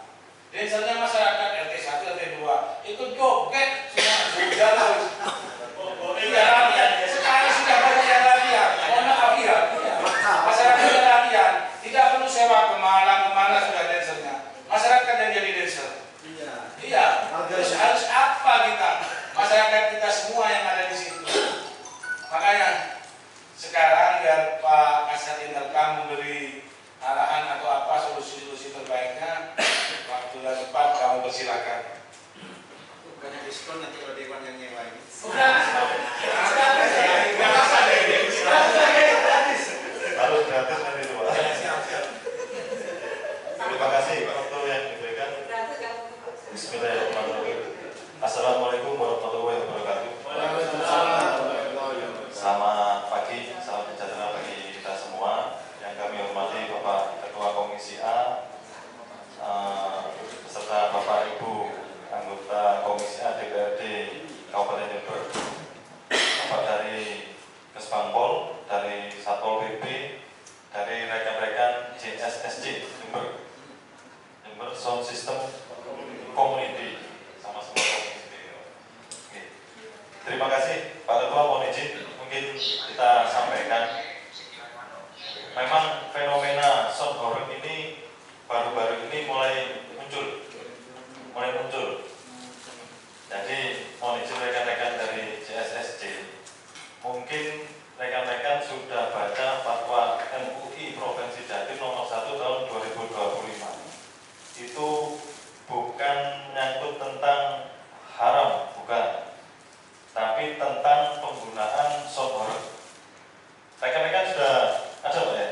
Densernya masyarakat RT 1, RT 2 itu joget semua sudah lah. Iya, sekarang sudah banyak yang latihan. Mohon maaf ya. Masyarakat sudah latihan. Tidak perlu sewa ke Malang kemana sudah dancernya. Masyarakat yang jadi dancer. Iya. Terus harus apa kita? Masyarakat kita semua yang ada di situ. Makanya sekarang biar Pak Kasat Interkam memberi arahan atau apa solusi-solusi terbaiknya. Waktu dan tempat kamu persilakan. Bukannya diskon nanti kalau Dewan yang nyewa ini. Harus gratis nanti itu Pak. Terima kasih waktu yang diberikan. Bismillahirrahmanirrahim. Assalamualaikum warahmatullahi wabarakatuh. Selamat pagi, salam sejahtera bagi kita semua. Yang kami hormati Bapak Ketua Komisi A, beserta Bapak Ibu anggota Komisi A DPRD Kabupaten Jember, Bapak dari Kesbangpol, dari Satpol PP, dari rekan-rekan JSSC Jember Sound System Community, sama semua komisi. Oke. Terima kasih Pak Ketua, mohon izin mungkin kita sampaikan. Memang fenomena sound horror ini baru-baru ini mulai muncul. Jadi mohon izin rekan-rekan dari JSSC, mungkin rekan-rekan sudah baca fatwa MUI Provinsi Jatim nomor 1 tahun 2025. Itu bukan menyangkut tentang haram, bukan, tapi tentang penggunaan sound horror. Rekan-rekan sudah ada Pak ya?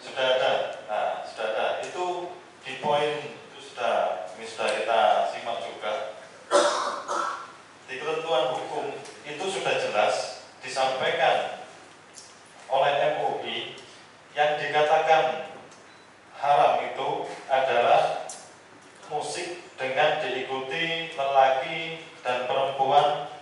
Sudah ada. Nah, sudah ada. Itu di poin itu sudah kita simak juga. Di ketentuan hukum itu sudah jelas disampaikan oleh MUI yang dikatakan haram itu adalah musik dengan diikuti lelaki dan perempuan,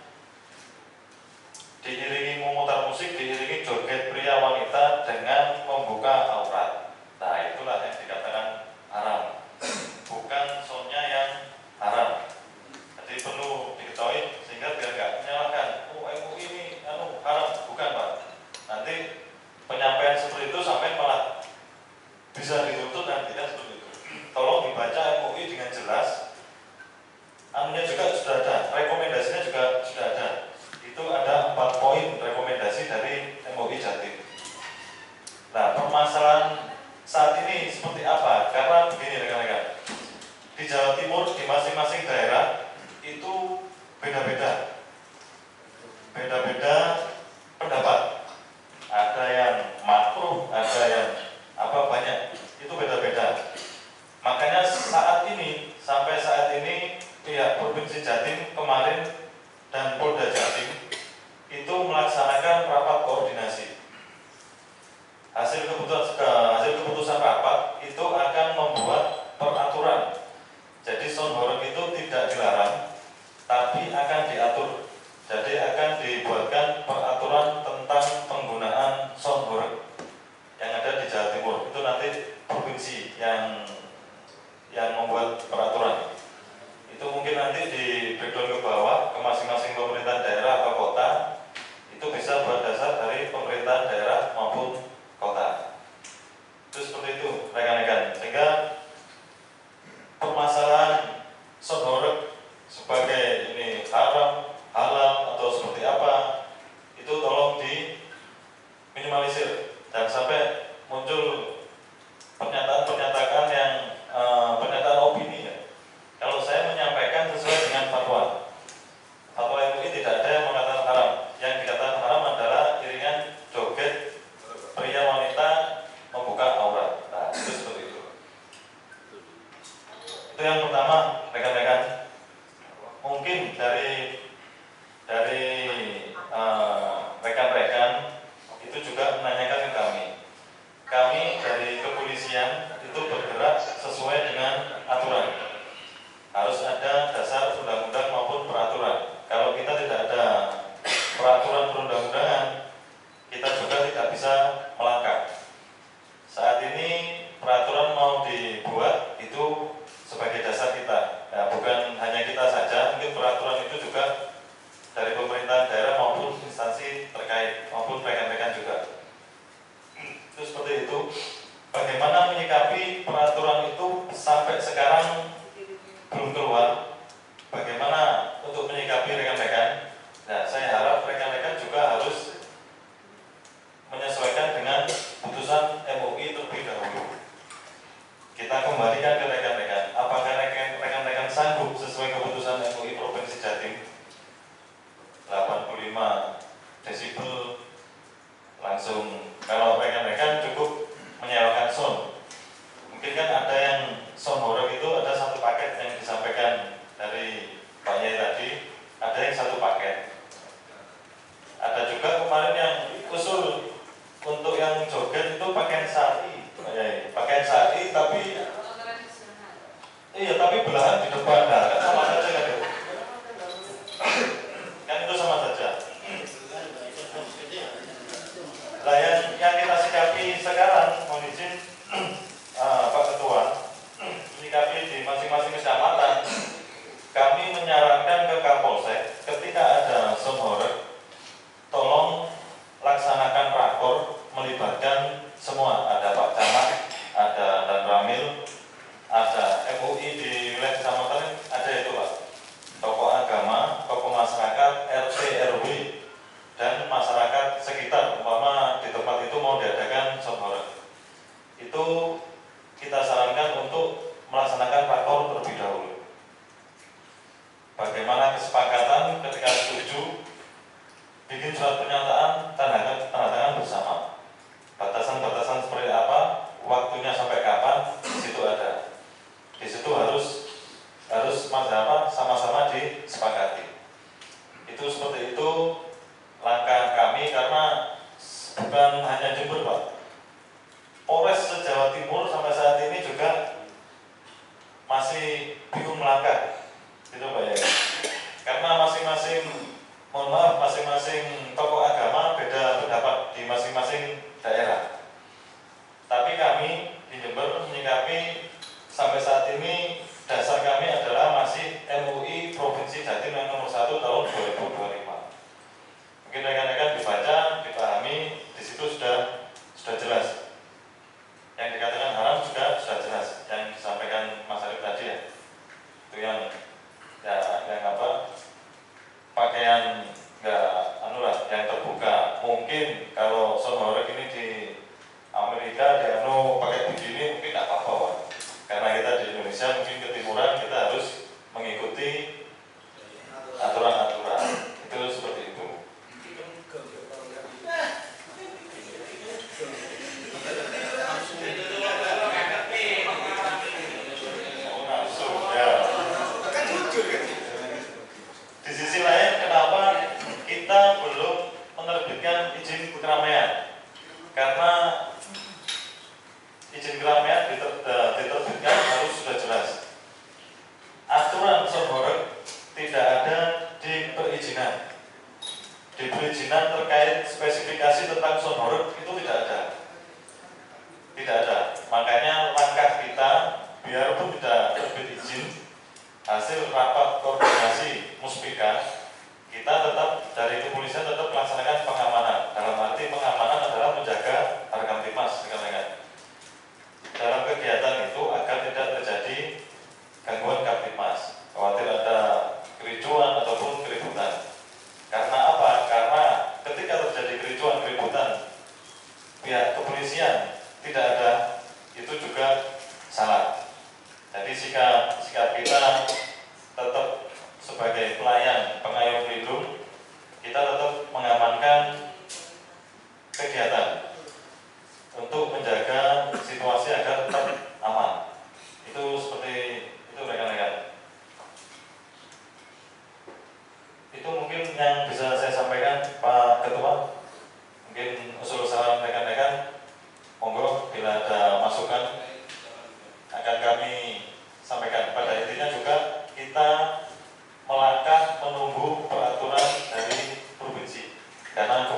diiringi memutar musik, diiringi joget pria wanita dengan membuka aurat. Nah, itulah yang dikatakan haram, bukan soundnya yang haram. Jadi perlu diketahui sehingga biar nggak menyalahkan, MUI ini haram, bukan Pak. Nanti penyampaian seperti itu sampai malah bisa dituntut nanti kan seperti itu. Tolong dibaca MUI dengan jelas. Anunya juga sudah ada, rekomendasinya juga sudah ada. Itu ada 4 poin rekomendasi dari MUI Jatim. Nah, permasalahan saat ini seperti apa? Karena begini rekan-rekan, di Jawa Timur di masing-masing daerah itu beda-beda pendapat. Ada yang makruh, ada yang banyak, itu beda-beda. Makanya sampai saat ini pihak Provinsi Jatim kemarin dan Polda Jatim itu melaksanakan rapat koordinasi. Hasil keputusan rapat itu akan membuat peraturan. Jadi sound horror itu tidak dilarang, tapi akan diatur. Jadi akan dibuatkan peraturan tentang penggunaan sound horror yang ada di Jawa Timur. Itu nanti provinsi yang membuat peraturan. Itu mungkin nanti di breakdown ke bawah ke masing-masing pemerintahan daerah atau kota, itu bisa berdasar dari pemerintahan daerah maupun kota. Itu seperti itu rekan-rekan. Sehingga permasalahan sound horror sebagai ini haram, halal atau seperti apa, itu tolong diminimalisir. Dan sampai muncul pernyataan-pernyataan yang pernyataan opini ya. Kalau saya menyampaikan sesuai dengan fatwa MUI dari rekan-rekan itu juga menanyakan ke kami. Kami dari kepolisian itu bergerak sesuai dengan aturan. Harus ada dasar undang-undang maupun peraturan. Kalau kita tidak ada peraturan perundang-undangan, kita juga tidak bisa melangkah. Saat ini peraturan mau dibuat itu sebagai dasar kita. Ya, bukan hanya kita saja, mungkin peraturan itu juga dari pemerintah daerah maupun instansi terkait maupun rekan-rekan juga. Itu seperti itu. Bagaimana menyikapi peraturan itu sampai sekarang belum keluar? Bagaimana untuk menyikapi rekan-rekan? Nah, saya harap rekan-rekan juga harus menyesuaikan dengan putusan MUI terlebih dahulu. Kita kembalikan ke rekan-rekan. Apakah rekan-rekan sanggup sesuai keputusan MUI Provinsi Jatim 85 desibel langsung? Kalau rekan-rekan cukup menyewakan sound. Mungkin kan ada yang sound horror itu ada satu paket yang disampaikan dari Pak Yai tadi, ada yang satu paket. Ada juga kemarin yang usul untuk yang joget itu pakaian sari, pakaian sari tapi iya tapi belahan di depan, nah, kan sama saja kan itu. Kan itu sama saja. Nah yang kita sikapi sekarang, mohon izin Pak Ketua, menyikapi di masing-masing kecamatan, kami menyarankan ke Kapolsek ketika ada sound horror, tolong laksanakan rakor melibatkan semua, ada Pak Camat, ada Dan Ramil, ada MUI di wilayah kecamatan, ada itu Pak, tokoh agama, tokoh masyarakat, RT, RW, dan masyarakat sekitar, umpama di tempat itu mau diadakan sound horror. Itu kita sarankan untuk melaksanakan rakor terlebih dahulu. Bagaimana kesepakatan ketika setuju, bikin surat pernyataan, tanda tangan bersama. Batasan-batasan seperti apa, waktunya sampai kapan, di situ ada. Di situ harus sama-sama disepakati. Itu seperti itu langkah kami, karena bukan hanya Jember Pak. Polres se-Jawa Timur sampai saat ini juga masih bingung melangkah, gitu Pak ya. Karena masing-masing tokoh agama beda pendapat di masing-masing daerah. Tapi kami di Jember menyikapi sampai saat ini, dasar kami adalah masih MUI Provinsi Jatim yang nomor 1 tahun 2025. Mungkin rekan-rekan dibaca, dipahami, di situ sudah jelas. Yang dikatakan haram juga sudah jelas, yang disampaikan Mas Arif tadi ya. Itu yang pakaian yang terbuka. Mungkin kalau sound horror ini di Amerika pakai begini mungkin tidak apa-apa Pak. Karena kita di Indonesia mungkin ketimuran, kita harus mengikuti aturan-aturan. Itu seperti itu. Di sisi lain, kenapa kita belum menerbitkan izin keramaian? Karena izin keramaian diterbitkan harus sudah jelas. Aturan sound horror tidak ada di perizinan. Di perizinan terkait spesifikasi tentang sound horror itu tidak ada. Tidak ada. Makanya langkah kita, biarpun tidak terbit izin, hasil rapat koordinasi Muspika, kita tetap dari kepolisian tetap melaksanakan pengamanan. Dalam arti pengamanan adalah menjaga harga Kamtipmas, rekan-rekan. Dalam kegiatan itu agar tidak terjadi gangguan Kamtipmas, khawatir ada kericuan ataupun keributan. Karena apa? Karena ketika terjadi kericuan, keributan, pihak kepolisian tidak ada, itu juga salah. Jadi sikap kita tetap sebagai pelayan pengayom pelindung, kita tetap mengamankan kegiatan untuk menjaga situasi agar tetap aman. Itu seperti itu rekan-rekan. mungkin yang bisa saya sampaikan Pak Ketua, mungkin usul saran rekan-rekan, monggo bila ada masukan akan kami sampaikan. Pada intinya juga kita melangkah menunggu peraturan dari provinsi, karena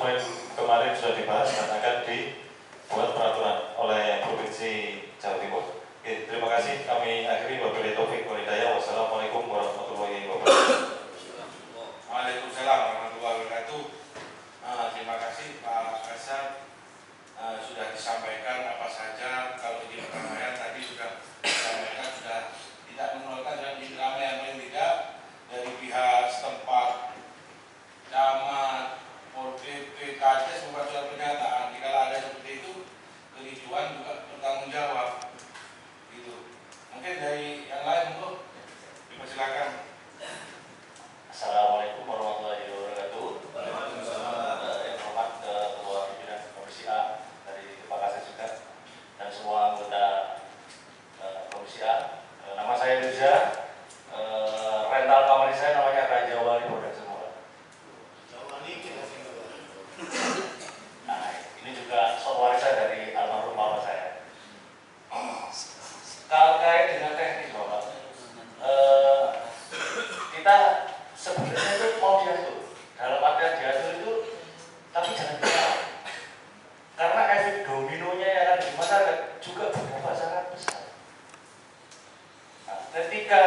kemarin sudah dibahas dan akan dibuat peraturan oleh Provinsi Jawa Timur. Oke, terima kasih. Kami akhiri. Wabillahi taufiq wal hidayah. Wassalamualaikum warahmatullahi wabarakatuh. Waalaikumsalam warahmatullahi wabarakatuh. Terima kasih Pak Kasar, sudah disampaikan apa saja. Kalau di keramaian tadi sudah disampaikan, sudah tidak menolakkan dan di keramaian paling tidak dari pihak setempat, camat, ODP, KJS membuat surat pernyataan. Jika ada seperti itu, kericuan juga bertanggung jawab. Gitu. Mungkin dari yang lain, monggo dipersilakan. Assalamualaikum warahmatullahi wabarakatuh. Yang hormat Ketua Pimpinan Komisi A dari Pak Kasar juga dan semua anggota Komisi A. Nama saya Riza. Rental kamar saya namanya Raja Wali Produk semua. Nah, ini juga soal warisan dari almarhum bapak saya. Terkait dengan teknis Bapak, kita sebenarnya itu mau diatur, dalam artian diatur itu, tapi jangan dilawan, karena efek dominonya yang ada di masyarakat juga berdampak sangat besar. Nah, ketika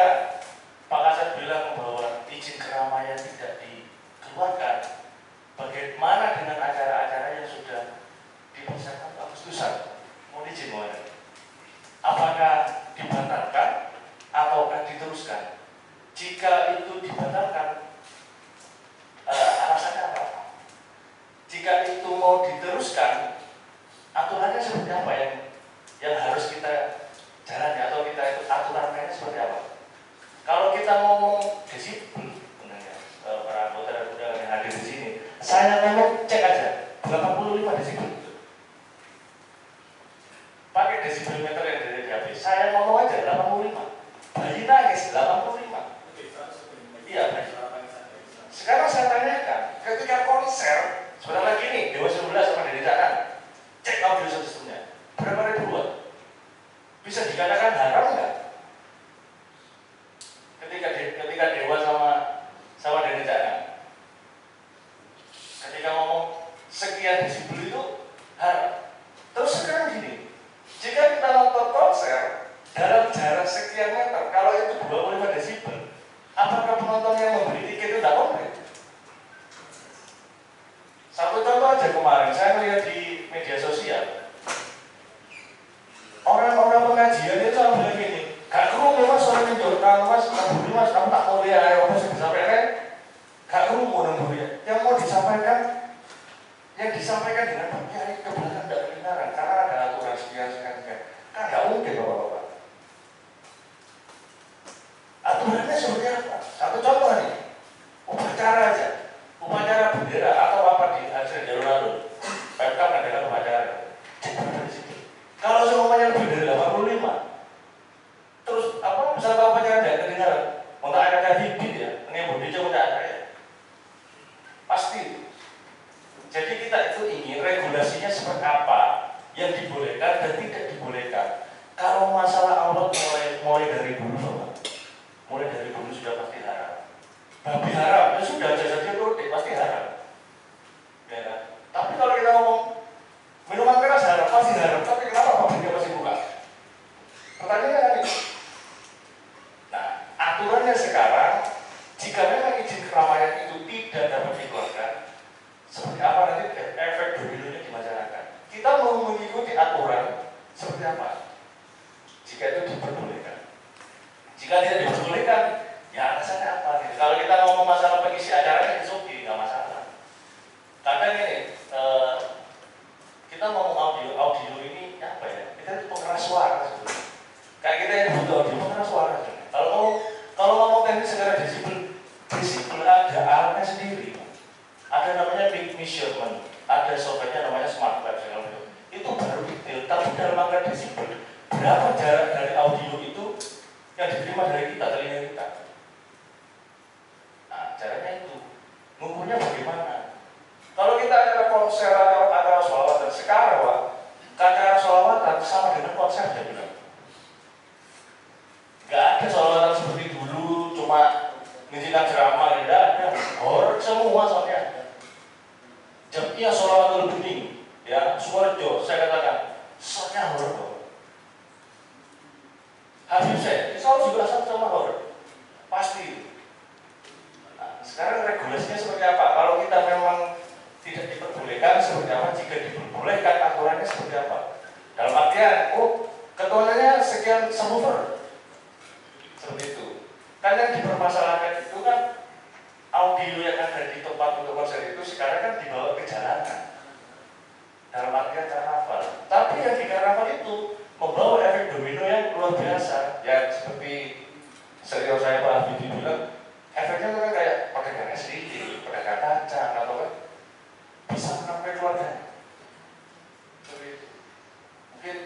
Pak Kasat bilang bahwa izin keramaian tidak dikeluarkan, bagaimana dengan acara-acara yang sudah dipersiapkan Agustusan? Mau izin mana? Apakah dibatalkan ataukah diteruskan? Jika itu dibatalkan, alasannya apa? Jika itu mau diteruskan, aturannya seperti apa yang harus kita jalani, atau kita itu aturan mainnya seperti apa? Kalau kita ngomong disiplin, para anggota dan undangan yang hadir di sini, saya ngomong cek aja 85 desibel. Pakai desibel meter yang dari HP, saya ngomong aja 85. Bayi nangis 85. Iya, sekarang saya tanyakan, ketika konser, sebentar lagi nih, Dewa 19 sama Dede Canan, cek audio sistemnya, berapa ribuan? Bisa dikatakan haram nggak? Ketika Dewa sama Dede Canan, ketika ngomong sekian desibel itu haram. Terus sekarang gini, jika kita nonton konser dalam jarak sekian meter, kalau itu 25 desibel, apakah penonton yang membeli tiket itu tidak komplain? Satu contoh aja, kemarin saya melihat di media sosial, orang-orang pengajian itu sama bilang gini, gak kerumuh mas, orang menjorkan mas, kamu tak mulia, ayo mas disampaikan, gak kerumuh namanya. Yang mau disampaikan, yang disampaikan dengan Pak Kiai ke belakang tidak kedengaran, karena ada aturan sekian. Kan gak mungkin bapak-bapak. Aturannya seperti apa? Satu contoh nih, upacara aja, upacara bendera atau apa di hasil jalur lalu, Pemkab adakan upacara. Kalau semuanya lebih dari 85, terus apa peserta upacara tidak kedengaran, untuk ada hibit ya, ini bodi coba ada ya, pasti. Jadi kita itu ingin regulasinya seperti apa yang dibolehkan dan tidak dibolehkan. Kalau masalah aurat mulai dari dulu, mulai dari dulu sudah pasti haram. Babi haram, ya sudah jasadnya roti pasti haram. Ya kan? Tapi kalau kita ngomong minuman keras haram, pasti haram. Tapi kenapa pabriknya masih buka? Pertanyaannya kan ini. Nah, aturannya sekarang, jika memang izin keramaian itu tidak dapat dikeluarkan, seperti apa nanti efek dominonya di masyarakat? Kita mau mengikuti aturan seperti apa? Jika itu diperbolehkan. Jika tidak diperbolehkan, ya alasannya apa? Gitu. Kalau kita ngomong masalah pengisi acaranya, itu oke, nggak masalah. Kadang ini, kita ngomong audio ini apa ya? Kita itu pengeras suara sebenarnya. Kayak kita yang butuh audio pengeras suara. Kalau ngomong teknis secara desibel ada alatnya sendiri. Ada namanya big measurement, ada softwarenya namanya smart web. Itu baru detail, tapi dalam angka desibel, berapa jarak dari audio itu yang diterima dari kita, telinga kita. Nah, caranya itu. Ngukurnya bagaimana? Kalau kita acara konser atau acara sholawatan sekarang, Pak, acara sholawatan sama dengan konser ya benar. Gak ada sholawatan seperti dulu, cuma mengizinkan ceramah, tidak ada. Horor semua soalnya. Jamnya sholawatul bening, ya, Suwarjo, saya katakan, soalnya horor. Habib saya, selalu juga sama horor, pasti. Nah, sekarang regulasinya seperti apa? Kalau kita memang tidak diperbolehkan seperti apa? Jika diperbolehkan, aturannya seperti apa? Dalam artian, oh, ketuanya sekian subwoofer, seperti itu. Kan yang dipermasalahkan itu kan audio yang ada di tempat untuk konser itu sekarang kan dibawa ke jalanan dalam artian karnaval. Tapi yang di karnaval itu membawa efek domino yang luar biasa, yang seperti serius saya Pak Habibie bilang, efeknya kan kayak pedagang SDI, pedagang kacang atau kan bisa mencapai keluarga. Mungkin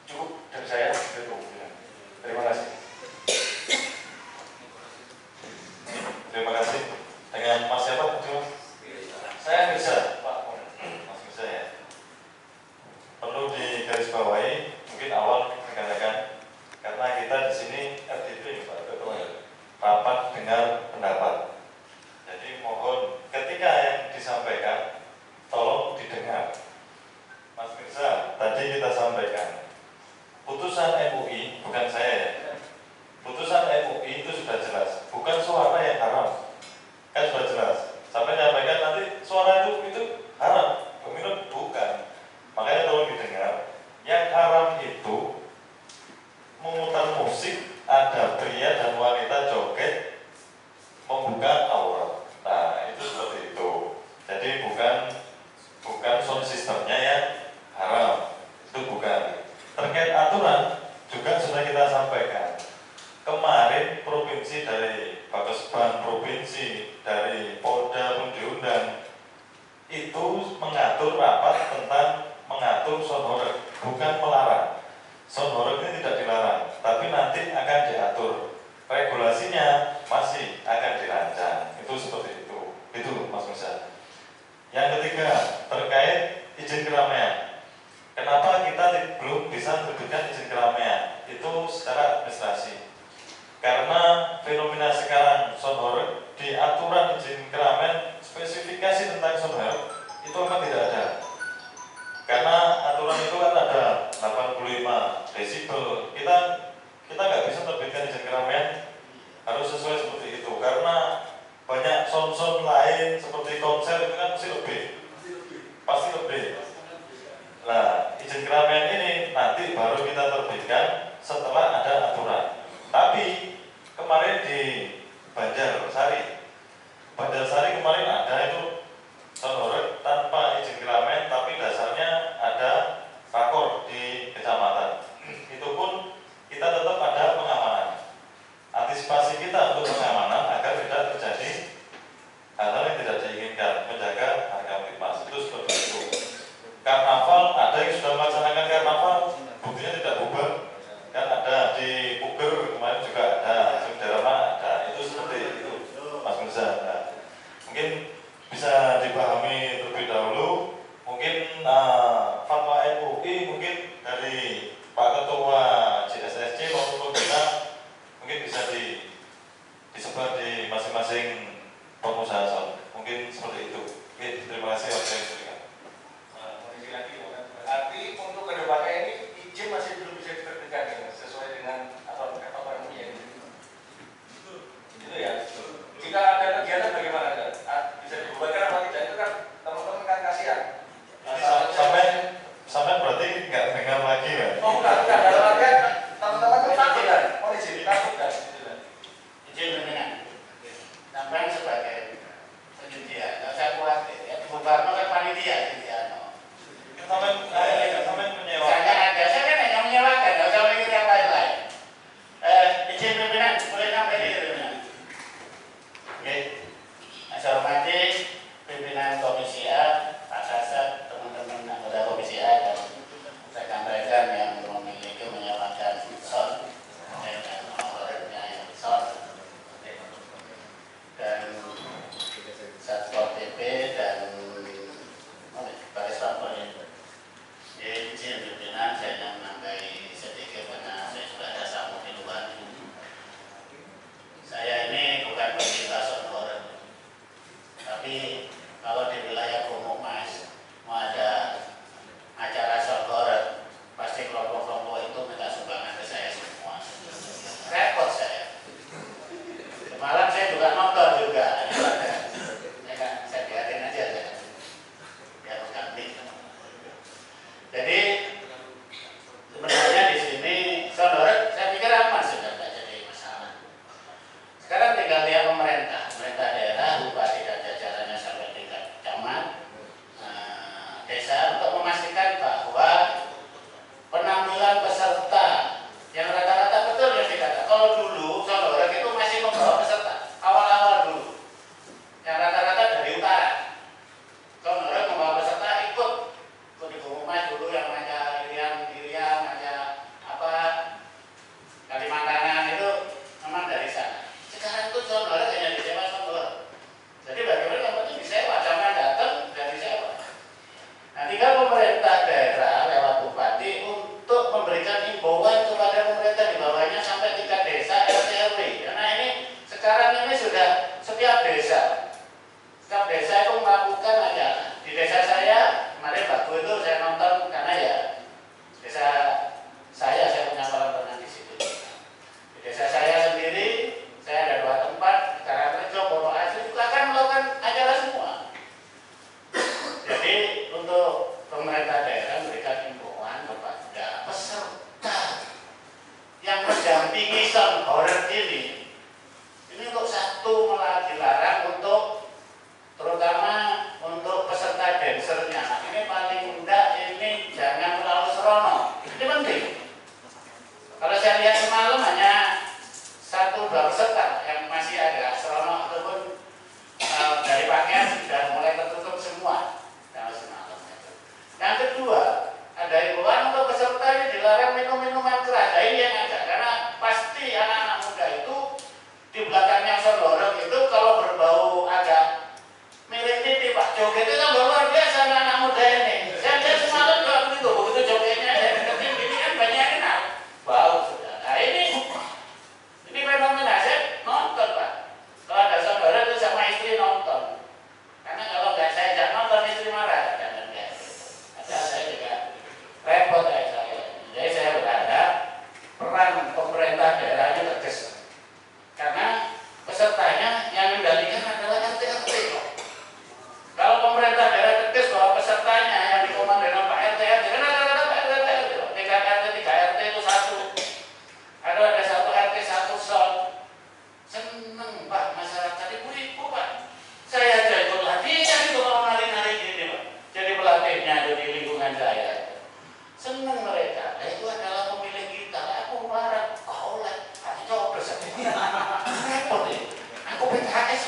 cukup dari saya begitu. Terima kasih. Terima kasih. Dengan Mas siapa? Saya bisa, Pak. Mas bisa ya. Perlu digarisbawahi, mungkin awal rekan-rekan, karena kita di sini RDP, Pak Ketua, rapat dengar pendapat. Jadi mohon ketika yang disampaikan, tolong didengar. Mas Mirza, tadi kita sampaikan putusan MUI, bukan saya ya. Putusan MUI itu sudah jelas, bukan suara yang haram, kan sudah jelas. Sampai nyampaikan nanti suara itu haram, pemilu bukan. Makanya tolong didengar. Yang haram itu memutar musik, ada pria dan wanita joget, membuka aurat. Nah itu seperti itu. Jadi bukan sound systemnya yang haram, itu bukan. Terkait aturan juga sudah kita sampaikan. Kemarin provinsi dari Pakesban, provinsi dari Polda pun diundang, itu mengatur rapat tentang mengatur sound horeg, bukan melarang. Sound horeg ini tidak dilarang, tapi nanti akan diatur. Regulasinya masih akan dirancang. Itu seperti itu. Itu Mas Musa. Yang ketiga, terkait izin keramaian. Kenapa kita belum bisa terbitkan izin keramaian? Itu secara administrasi. Karena fenomena sekarang sound horeg di aturan izin keramaian spesifikasi tentang sound horeg itu memang tidak ada. Karena aturan itu kan ada 85 desibel. Kita nggak bisa terbitkan izin keramaian harus sesuai seperti itu. Karena banyak sound lain seperti konser itu kan pasti lebih. Nah, izin keramaian ini nanti baru kita terbitkan setelah ada aturan. Tapi kemarin di Banjarsari kemarin ada itu sound horeg tanpa izin keramaian, tapi dasarnya ada rakor di kecamatan. Itu pun kita tetap ada pengamanan. Antisipasi kita untuk pengamanan agar tidak terjadi hal-hal yang tidak diinginkan, menjaga harga mas. Itu seperti itu. Karnaval ada yang sudah melaksanakan karnaval, buktinya tidak bubar. Kan ada di Puger kemarin juga ada, Sudirman ada, itu seperti itu Mas Mirza. Nah, mungkin bisa dipahami terlebih dahulu. Mungkin fatwa MUI mungkin dari Pak Ketua JSSC maupun kita mungkin bisa disebar di masing-masing pengusaha sound. Mungkin seperti itu. Oke, terima kasih waktu yang diberikan. Berarti untuk kedepannya ini izin masih belum bisa diterbitkan ya, sesuai dengan apa yang itu ya. Jika ada kegiatan bagaimana kan? Bisa dibubarkan apa tidak? Itu kan teman-teman kan kasihan. Sampai berarti nggak dengar lagi kan? Oh bukan. Dalam artian teman-teman itu takut kan? Oh izin takut kan? Izin pimpinan. Sampai sebagai penyedia, nggak usah khawatir ya. Bubarno kan panitia penyedia. Sampai menyewa. Misalnya ada, saya kan hanya menyewakan, nggak usah mikir yang lain-lain. Izin pimpinan, boleh sampai di pimpinan. Oke, saya hormati pimpinan Komisi A, Pak Kasat, teman-teman anggota Komisi A, dan saya sampaikan yang memiliki menyewakan sound dan honornya yang sound. Dan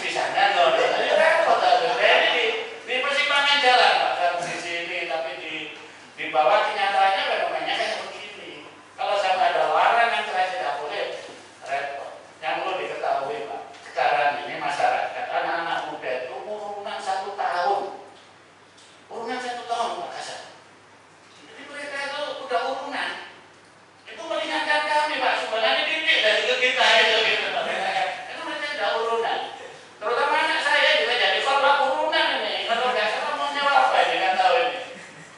bisanya loh. Ini repot aja. Di persimpangan jalan Pak, di sini tapi di bawah kenyataannya fenomenanya kayak begini. Kalau sampai ada larangan keras tidak boleh, repot. Yang perlu diketahui Pak, sekarang ini masyarakat anak-anak muda itu urunan 1 tahun, Pak Kasat. Jadi mereka itu udah urunan. Itu meringankan kami Pak, sebenarnya titik dari kita itu gitu. Itu mereka udah urunan. Terutama anak saya juga jadi korban urunan ini. Kalau nggak salah mau nyewa apa ini kan tahu ini.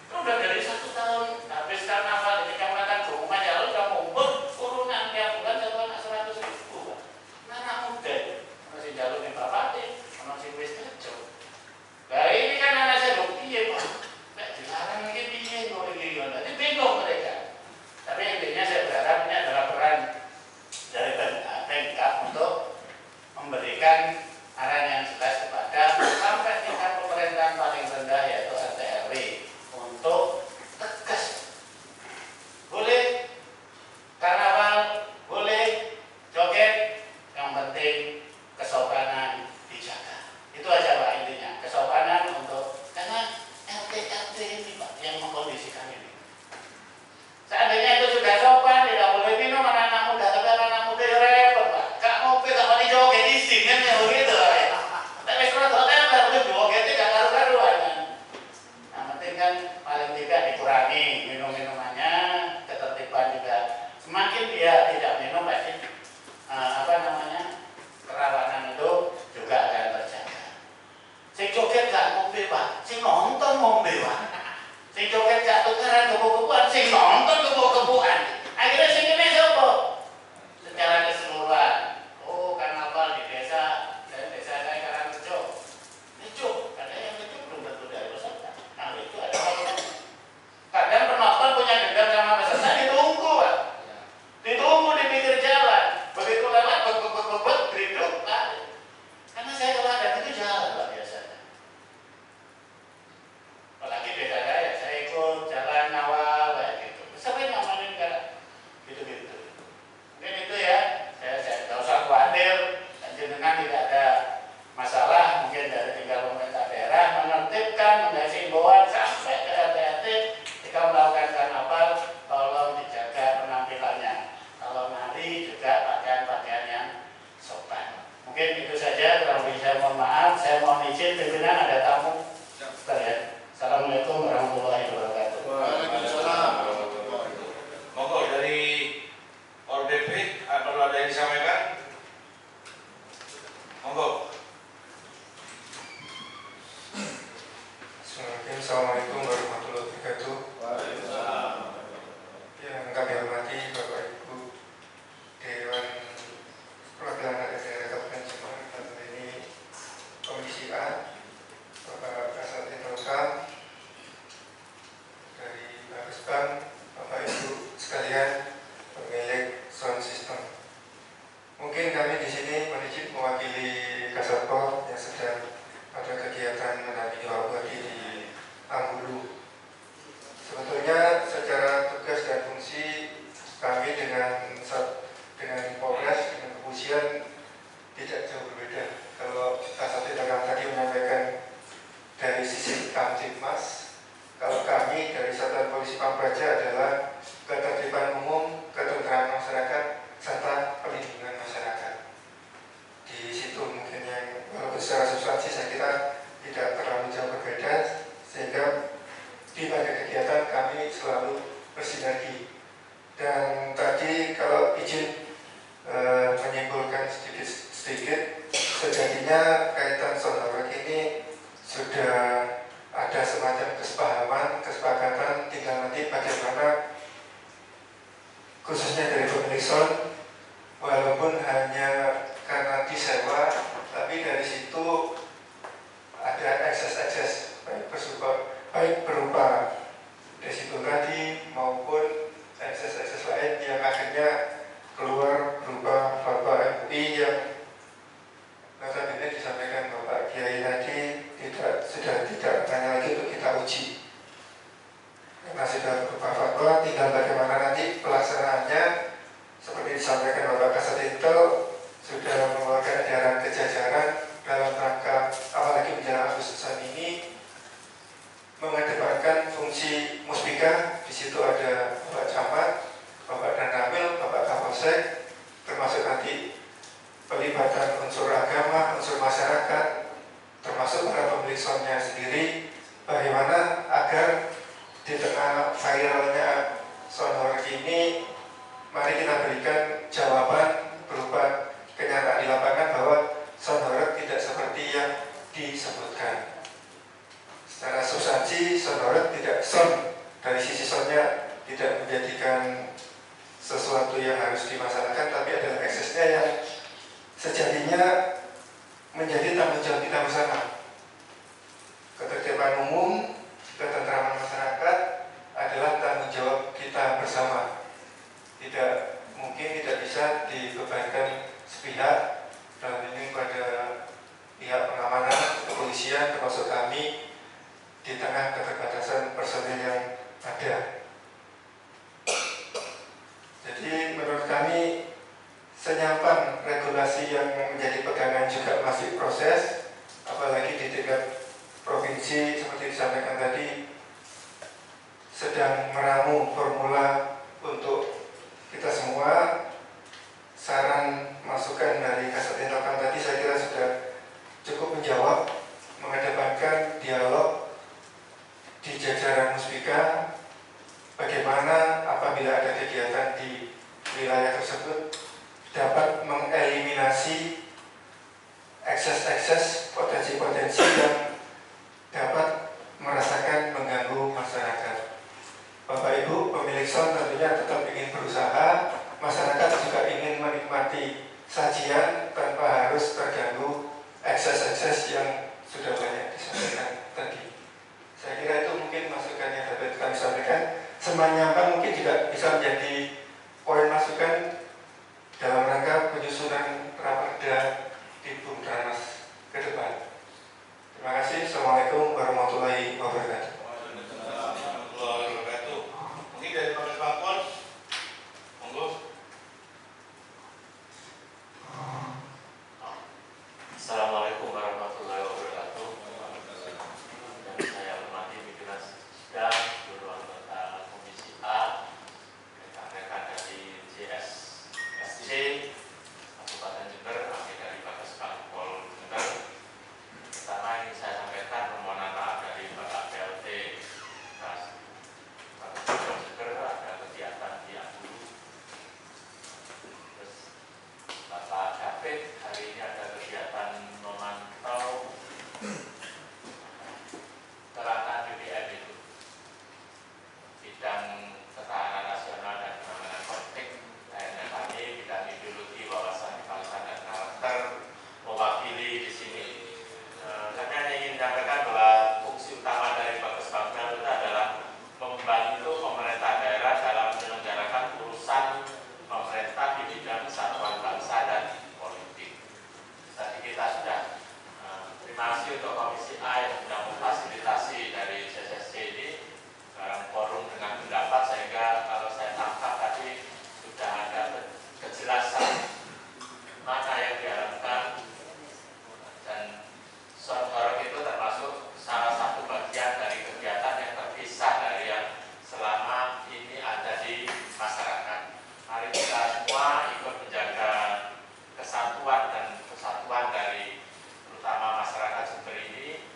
Itu udah dari 1 tahun habis karnaval di Kecamatan Gumah Jalan udah ngumpul urunan tiap bulan satu anak 100.000 Pak. Anak muda masih jalurin bapak masih wis kerja. Nah ini kan anak saya piye Pak? Nggak dilarang lagi piye kok ini. Jadi bingung mereka. Tapi intinya saya berharap ini adalah peran dari Pemkab untuk memberikan arahan yang jelas kepada sampai tingkat pemerintahan paling rendah yaitu RT RW untuk tegas. Boleh karnaval, boleh joget, yang penting kesopanan dijaga. Itu aja Pak intinya, kesopanan untuk karena RT ini Pak yang mengkondisikan ini. Seandainya itu sudah sopan, tidak boleh minum anak-anak muda, tapi anak-anak muda ya repot Pak. Kak ngopi, tak mau dijoget di sini kan ya begitu. Tapi surat hotel nggak boleh jogetnya nggak karu-karuan kan. Nah penting kan paling tidak dikurangi minum-minumannya, ketertiban juga. Semakin dia tidak minum pasti kerawanan itu juga akan terjaga. Si joget gak ngombe Pak, si nonton ngombe Pak. Si joget gak tukaran kebu-kebuan, si nonton kebu-kebuan. Akhirnya sing ini siapa? Secara keseluruhan. Oh karnaval di desa, dan desa saya Karangrejo. Rijo, ada yang rijo belum tentu dari peserta. Nah itu ada orang. Kadang penonton punya dendam sama peserta ditunggu Pak. Ditunggu di pinggir jalan. Begitu lewat, bebet, beriduk, lari. Karena saya kalau ada itu jalan Pak biasanya. Apalagi beda saya ikut jalan awal kayak gitu. Sampai nyamanin kan gitu-gitu. Mungkin itu ya, saya tidak usah khawatir. Dan jenengan tidak ada masalah. Mungkin dari tinggal pemerintah daerah menertibkan, mengasih himbauan sampai ke RT-RT jika melakukan karnaval, tolong dijaga penampilannya. Kalau nari juga pakaian-pakaian yang sopan. Mungkin itu saja. Kurang lebih saya mohon maaf. Saya mohon izin pimpinan ada tamu. Assalamualaikum warahmatullahi wabarakatuh. Waalaikumsalam. Monggo dari ORDP, perlu ada yang disampaikan? Monggo. Assalamualaikum warahmatullahi wabarakatuh. Yang kami hormati Bapak Ibu Dewan Perwakilan Rakyat Daerah Kabupaten Jember, dalam ini Komisi A, Bapak Kasat Introkam, dari Babesbang, Bapak Ibu sekalian, pemilik sound system. Mungkin kami di sini menizin mewakili Kasatpol yang sedang ada kegiatan mendampingi wabadi di Anggulu. Sebetulnya secara tugas dan fungsi kami dengan Polres, dengan kepolisian tidak jauh berbeda. Kalau Kasat Introkam tadi menyampaikan dari sisi Kamtibmas, kalau kami dari Satuan Polisi Pampraja adalah ketertiban umum, ketentraman masyarakat, serta perlindungan masyarakat. Di situ mungkin yang walaupun secara substansi saya kira tidak terlalu jauh berbeda, sehingga di banyak kegiatan kami selalu bersinergi. Dan tadi kalau izin menyimpulkan sedikit, sejatinya kaitan saudara ini sudah ada semacam kesepakatan, tinggal nanti bagaimana khususnya dari pemilik sound, walaupun hanya karena disewa, tapi dari situ ada akses baik berupa residu tadi maupun akses lain yang akhirnya keluar berupa fatwa MUI yang notabene disampaikan Bapak Kiai tadi sudah tidak hanya lagi untuk kita uji, karena sudah berupa fatwa, tinggal bagaimana nanti pelaksanaannya. Seperti disampaikan Bapak Kasat Intel sudah mengeluarkan edaran kejajaran dalam soundnya sendiri, bagaimana agar di tengah viralnya sound horror ini, mari kita berikan jawaban berupa kenyataan di lapangan bahwa sound horror tidak seperti yang disebutkan. Secara substansi, sound horror tidak sound dari sisi soundnya tidak menjadikan sesuatu yang harus dimasalahkan, tapi adalah eksesnya yang sejatinya menjadi tanggung jawab kita bersama. Ketertiban umum, ketentraman masyarakat adalah tanggung jawab kita bersama. Mungkin tidak bisa dibebankan sepihak, dalam ini pada pihak pengamanan, kepolisian, termasuk kami, di tengah keterbatasan personil yang ada. Jadi menurut kami senyampan regulasi yang menjadi pegangan juga masih proses, apalagi di tingkat provinsi seperti disampaikan tadi sedang meramu formula untuk kita semua. Saran masukan dari Kasat Intelkam tadi saya kira sudah cukup menjawab, mengedepankan dialog di jajaran Muspika, bagaimana apabila ada kegiatan di wilayah tersebut dapat mengeliminasi ekses-ekses potensi-potensi yang dapat merasakan mengganggu masyarakat. Bapak Ibu pemilik sound tentunya tetap ingin berusaha, masyarakat juga ingin menikmati sajian tanpa harus terganggu ekses-ekses yang sudah banyak disampaikan tadi. Saya kira itu mungkin masukan yang dapat kami sampaikan. Semanyapan mungkin juga bisa menjadi poin masukan dalam rangka penyusunan raperda di Bumtranas ke depan. Terima kasih. Assalamualaikum warahmatullahi wabarakatuh. Mungkin dari Pak Pampon, monggo. Assalamualaikum warahmatullahi wabarakatuh. Yang saya hormati pimpinan sidang, seluruh anggota Komisi A, rekan-rekan dari JSSC Kabupaten Jember, kami dari Bagas Pol Jember. Pertama ingin saya sampaikan permohonan maaf dari Bapak PLT Bagas Pol Jember, ada kegiatan di Abdul. Terus Bapak David hari ini ada kegiatan memantau kelangkaan BBM itu, bidang ketahanan nasional dan penanganan konflik. Lainnya kami bidang ideologi, wawasan kebangsaan dan karakter mewakili di sini. Kami hanya ingin menyampaikan bahwa fungsi utama dari Bagas Pamjal itu adalah membantu pemerintah daerah dalam menyelenggarakan urusan pemerintah di bidang kesatuan bangsa dan politik. Tadi kita sudah terima kasih untuk Komisi A yang sudah memfasilitasi dari JSSC ini forum dengan pendapat, sehingga kalau saya tangkap tadi sudah ada kejelasan mana yang diharapkan, dan sound horror itu termasuk salah satu bagian dari kegiatan yang terpisah dari yang selama ini ada di masyarakat. Mari kita semua ikut menjaga kesatuan dan kesatuan dari terutama masyarakat Jember ini,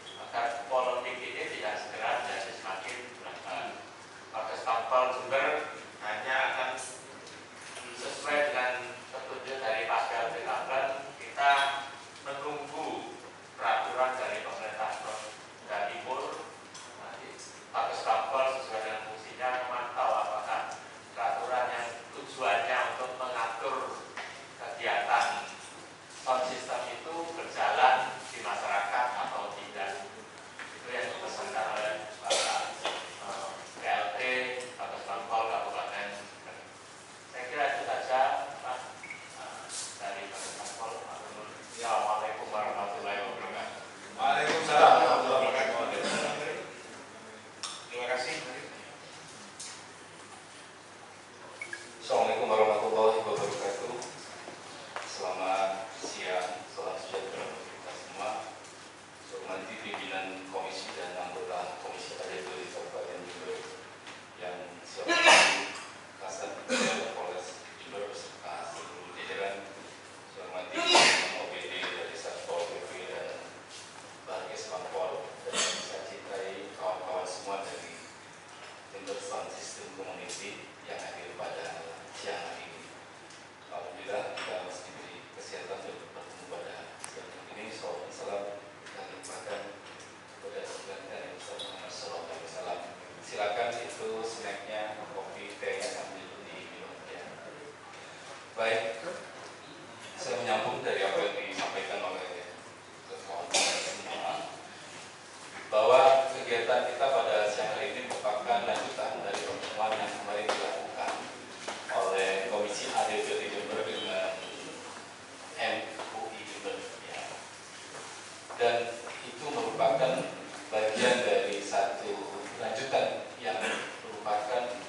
dan itu merupakan bagian dari satu lanjutan yang merupakan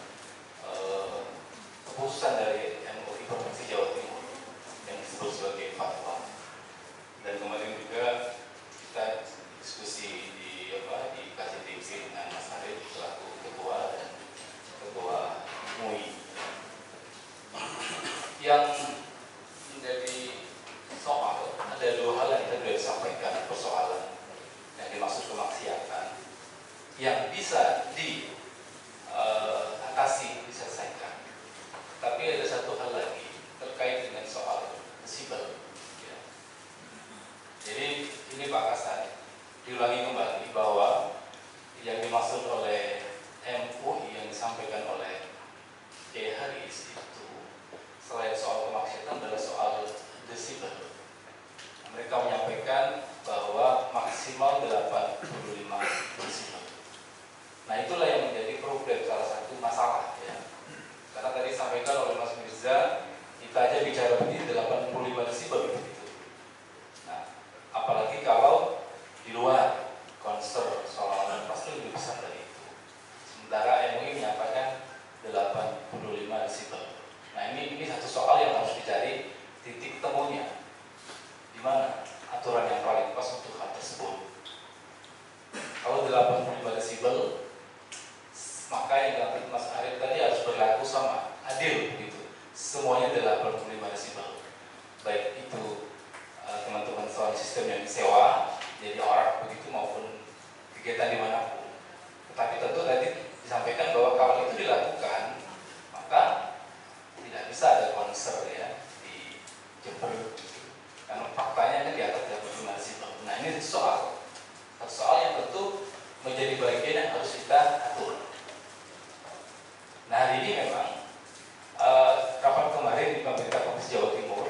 keputusan dari MUI Provinsi Jawa Timur yang disebut sebagai fatwa. Dan kemarin juga kita diskusi di KJTB dengan Mas Arif selaku ketua dan ketua MUI. Yang menjadi soal ada dua hal yang tadi sudah disampaikan, persoalan yang dimaksud kemaksiatan yang bisa diatasi, diselesaikan. Tapi ada satu hal lagi terkait dengan soal desibel. Ya. Jadi ini Pak Kasat diulangi kembali bahwa yang dimaksud oleh MUI yang disampaikan oleh Kiai Haris itu selain soal kemaksiatan adalah soal desibel. Mereka menyampaikan bahwa maksimal 85 desibel. Nah itulah yang menjadi problem, salah satu masalah ya. Karena tadi disampaikan oleh Mas Mirza, kita aja bicara begini 85 desibel gitu. Nah, apalagi kalau di luar konser soal pasti lebih besar dari itu. Sementara MUI menyampaikan 85 desibel. Nah ini satu soal yang harus dicari titik temunya. Di mana aturan yang paling pas untuk hal tersebut? Kalau 85 desibel, maka yang dilakukan Mas Arif tadi harus berlaku sama, adil begitu. Semuanya 85 desibel. Baik itu teman-teman sound system yang disewa, jadi orang begitu maupun kegiatan dimanapun. Tetapi tentu tadi disampaikan bahwa kalau itu dilakukan, maka tidak bisa ada konser ya di Jember. Karena faktanya kan di atas 85 desibel. Nah ini soal yang tentu menjadi bagian yang harus kita atur. Nah hari ini memang rapat kemarin di pemerintah Provinsi Jawa Timur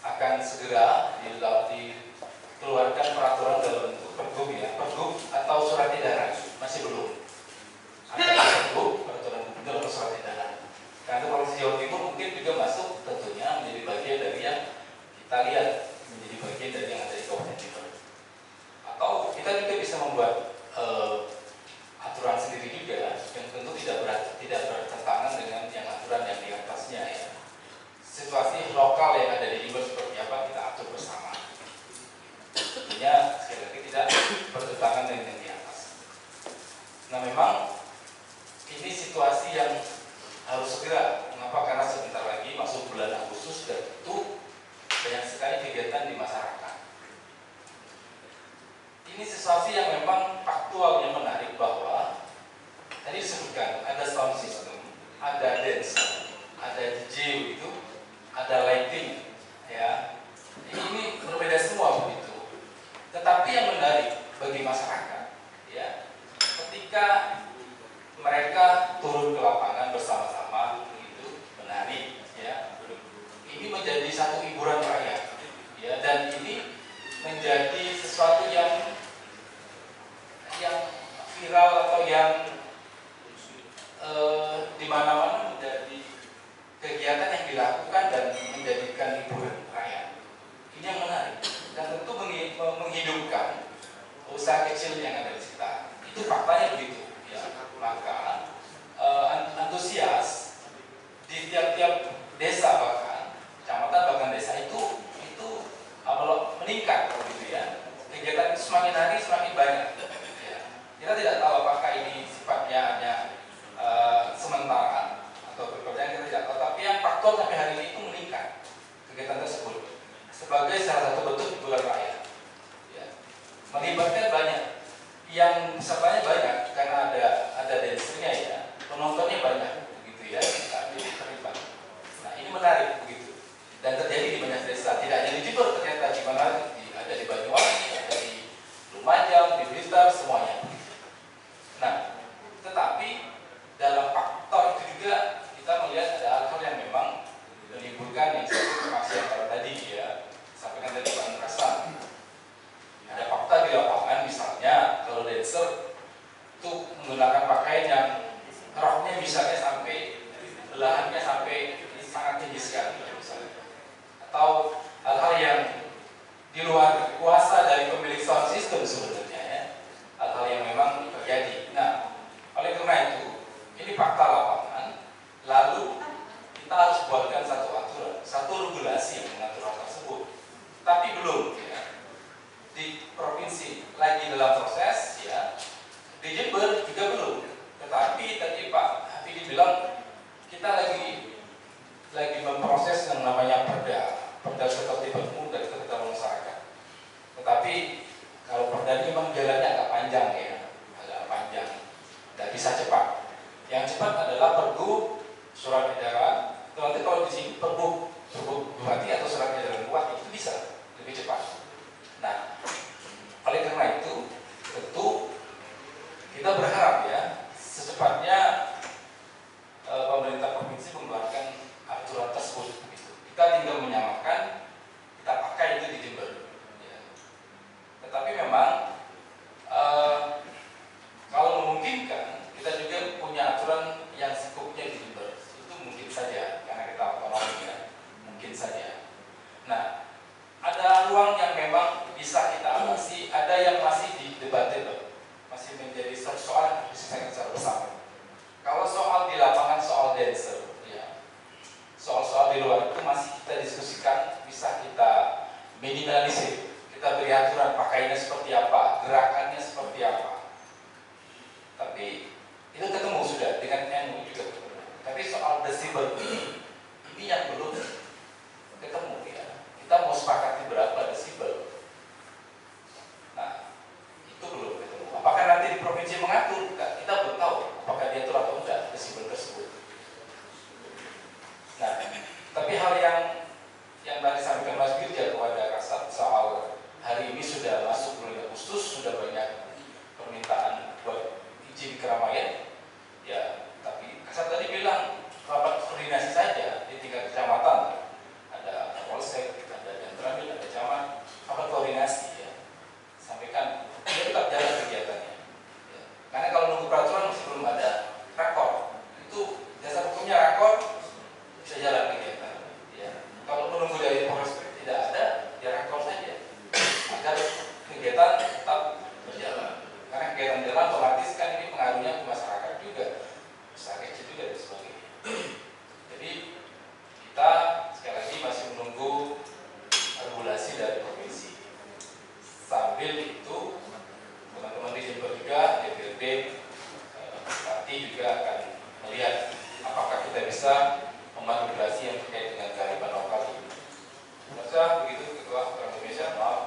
akan segera dikeluarkan peraturan dalam bentuk pergub ya, pergub atau surat edaran, masih belum. Ada pergub, peraturan gubernur atau surat edaran. Karena Provinsi Jawa Timur mungkin juga masuk tentunya menjadi bagian dari yang kita lihat, menjadi bagian dari yang ada di Kabupaten Timur. Atau kita juga bisa membuat aturan sendiri juga yang tentu tidak bertentangan dengan yang aturan yang di atasnya ya. Situasi lokal yang ada di Jember seperti apa kita atur bersama. Tentunya sekali lagi tidak bertentangan dengan yang di atas. Nah memang ini situasi yang harus segera. Mengapa? Karena sebentar lagi masuk bulan Agustus dan itu banyak sekali kegiatan di masyarakat. Ini sesuatu yang memang faktual yang menarik bahwa tadi disebutkan ada sound system, ada dance, ada DJ itu, ada lighting, ya. Ini berbeda semua begitu. Tetapi yang menarik bagi masyarakat, ya, ketika mereka turun ke lapangan bersama-sama, begitu, menari, ya, ini menjadi satu hiburan rakyat, ya, dan ini menjadi sesuatu yang viral atau yang di mana-mana menjadi kegiatan yang dilakukan dan menjadikan hiburan rakyat. Ini yang menarik dan tentu menghidupkan usaha kecil yang ada di sekitar. Itu faktanya begitu. Ya. Maka antusias di tiap-tiap desa bahkan kecamatan bahkan desa itu meningkat begitu ya. Kegiatan itu semakin hari semakin banyak. Kita tidak tahu apakah ini sifatnya hanya sementara atau berkelanjutan, kita tidak tahu. Tapi yang faktual sampai hari ini itu meningkat kegiatan tersebut sebagai salah satu bentuk hiburan rakyat. Ya. Melibatkan banyak, yang pesertanya banyak karena ada dancernya ya, penontonnya banyak, begitu ya. Tapi terlibat. Nah ini menarik begitu dan terjadi di banyak desa. Tidak hanya di Jember ternyata di mana ada di Banyuwangi, ada di Lumajang, di Blitar, semuanya. Nah, tetapi dalam faktor itu juga kita melihat ada hal-hal yang memang menimbulkan yang seperti kemaksiatan tadi ya, sampaikan tadi Pak Nurasan. Ada fakta di lapangan misalnya kalau dancer itu menggunakan pakaian yang roknya lagi dalam proses ya. Di Jember juga belum. Tetapi tadi Pak Hafidi bilang kita lagi memproses yang namanya perda ketertiban umum dan ketertiban masyarakat. Tetapi kalau perda ini memang jalannya agak panjang ya, agak panjang, tidak bisa cepat. Yang cepat adalah pergub, surat edaran. Nanti kalau di sini pergub bupati atau surat edaran bupati itu bisa lebih cepat. Nah, oleh karena itu tentu kita berharap ya secepatnya pemerintah provinsi mengeluarkan aturan tersebut. Kita tinggal menyamakan, kita pakai itu di Jember. Ya. Tetapi memang kalau memungkinkan kita juga punya aturan yang sekupnya di Jember. Itu mungkin saja karena kita otonomi ya, mungkin saja. Nah, ada ruang yang memang bisa kita atasi, ada yang masih didebatable, masih menjadi soal yang diselesaikan secara bersama. Kalau soal di lapangan, soal dancer, ya, soal-soal di luar itu masih kita diskusikan, bisa kita minimalisir, kita beri aturan pakaiannya seperti apa, gerakannya seperti apa. Tapi itu ketemu sudah dengan MUI juga ketemu. Tapi soal desibel ini yang belum ketemu ya. Kita mau sepakati berapa desibel. Nah, itu belum ketemu. Apakah nanti di provinsi mengatur? Kita belum tahu apakah dia atur atau enggak desibel tersebut. Nah, tapi hal yang tadi sampaikan Mas Birja kepada Kasat soal hari ini sudah masuk bulan Agustus, sudah banyak permintaan buat izin keramaian. Ya, tapi Kasat tadi bilang rapat koordinasi saja di tingkat kecamatan. Ada polsek, ada Jantramil, ada camat, rapat koordinasi ya. Sampaikan dia tetap jalan kegiatannya. Ya. Karena kalau nunggu peraturan masih belum ada rakor. Itu jasa hukumnya rakor bisa jalan kegiatan. Ya. Kalau menunggu dari Polres tidak ada, ya rakor saja agar kegiatan tetap berjalan. Karena kegiatan jalan otomatis kan ini pengaruhnya ke masyarakat juga, masyarakat juga dan sebagainya. Jadi kita sekali lagi masih menunggu regulasi dari provinsi. Sambil itu teman-teman di Jember juga, DPRD, Bupati juga akan melihat apakah kita bisa membantu regulasi yang terkait dengan kearifan lokal ini. Maka begitu Ketua Bank Indonesia, maaf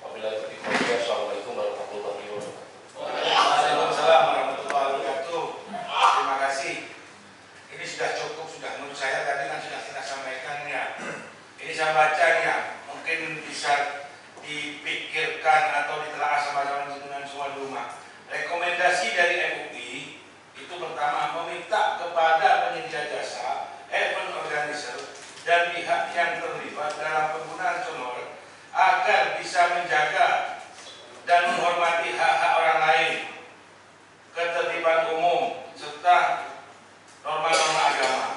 apabila itu diperlukan. Assalamualaikum warahmatullahi wabarakatuh. Waalaikumsalam warahmatullahi wabarakatuh. Terima kasih. Ini sudah cukup, sudah menurut saya tadi kan sudah kita sampaikan ya. Ini saya baca ya, mungkin bisa dipikirkan atau ditelaah sama-sama dengan semua di rumah. Rekomendasi dari MUI itu pertama meminta kepada penyedia jasa, event organizer dan pihak yang terlibat dalam penggunaan sonor agar bisa menjaga dan menghormati hak-hak orang lain, ketertiban umum serta norma-norma agama.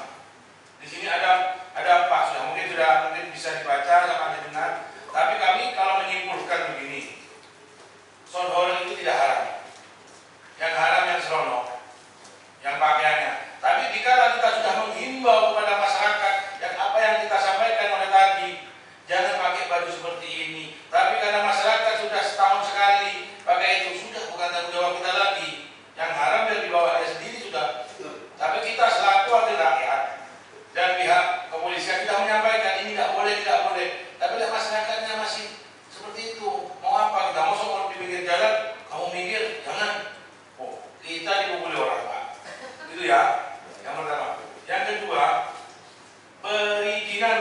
Di sini ada apa? Mungkin bisa dibaca sama dengar. Tapi kami kalau menyimpulkan begini, sound horror itu tidak haram. Yang haram yang seronok, yang pakaiannya. Tapi dikala kita sudah menghimbau kepada masyarakat yang apa yang kita sampaikan oleh tadi, jangan pakai baju seperti ini. Tapi karena masyarakat sudah setahun sekali pakai itu, sudah bukan tanggung jawab kita lagi. Yang haram yang dibawa dia sendiri sudah. Tapi kita selaku wakil rakyat dan pihak kepolisian sudah menyampaikan ini tidak boleh, tidak boleh. Tapi masyarakatnya masih seperti itu. Mau apa? Kita mau di pinggir jalan, kamu minggir, jangan. Oh, kita dipukuli orang Pak. Itu ya. Yang pertama. Yang kedua, perizinan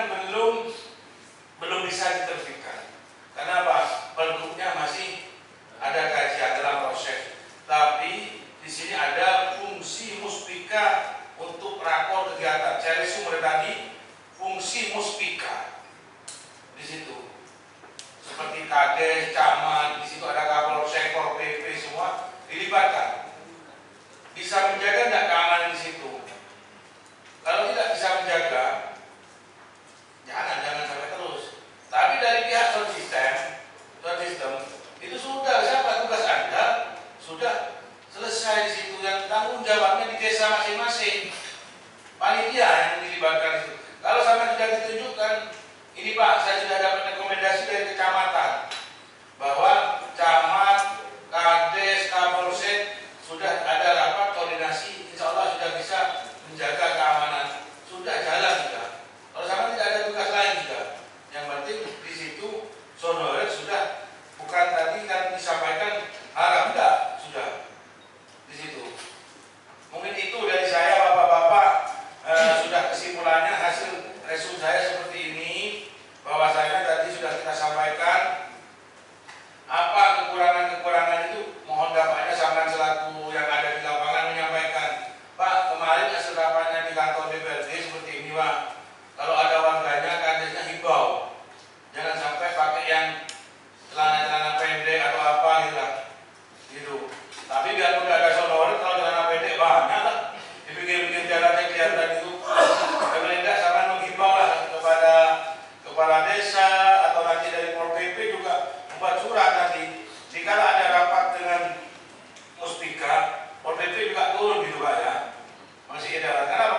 belum bisa diterbitkan. Karena apa? Pergubnya masih ada kajian dalam proses. Tapi di sini ada fungsi muspika untuk rakor kegiatan. Saya sumber tadi fungsi muspika di situ. Seperti kades, camat, di situ ada kapolsek, PP semua dilibatkan. Bisa menjaga tidak keamanan di situ? Kalau tidak bisa menjaga, jangan sampai terus. Tapi dari pihak sound system itu sudah siapa tugas Anda sudah selesai di situ. Yang tanggung jawabnya di desa masing-masing. Panitia yang dilibatkan itu. Kalau sampai sudah ditunjukkan, ini Pak, saya sudah dapat rekomendasi dari kecamatan bahwa camat turun gitu Pak ya. Masih edaran. Kenapa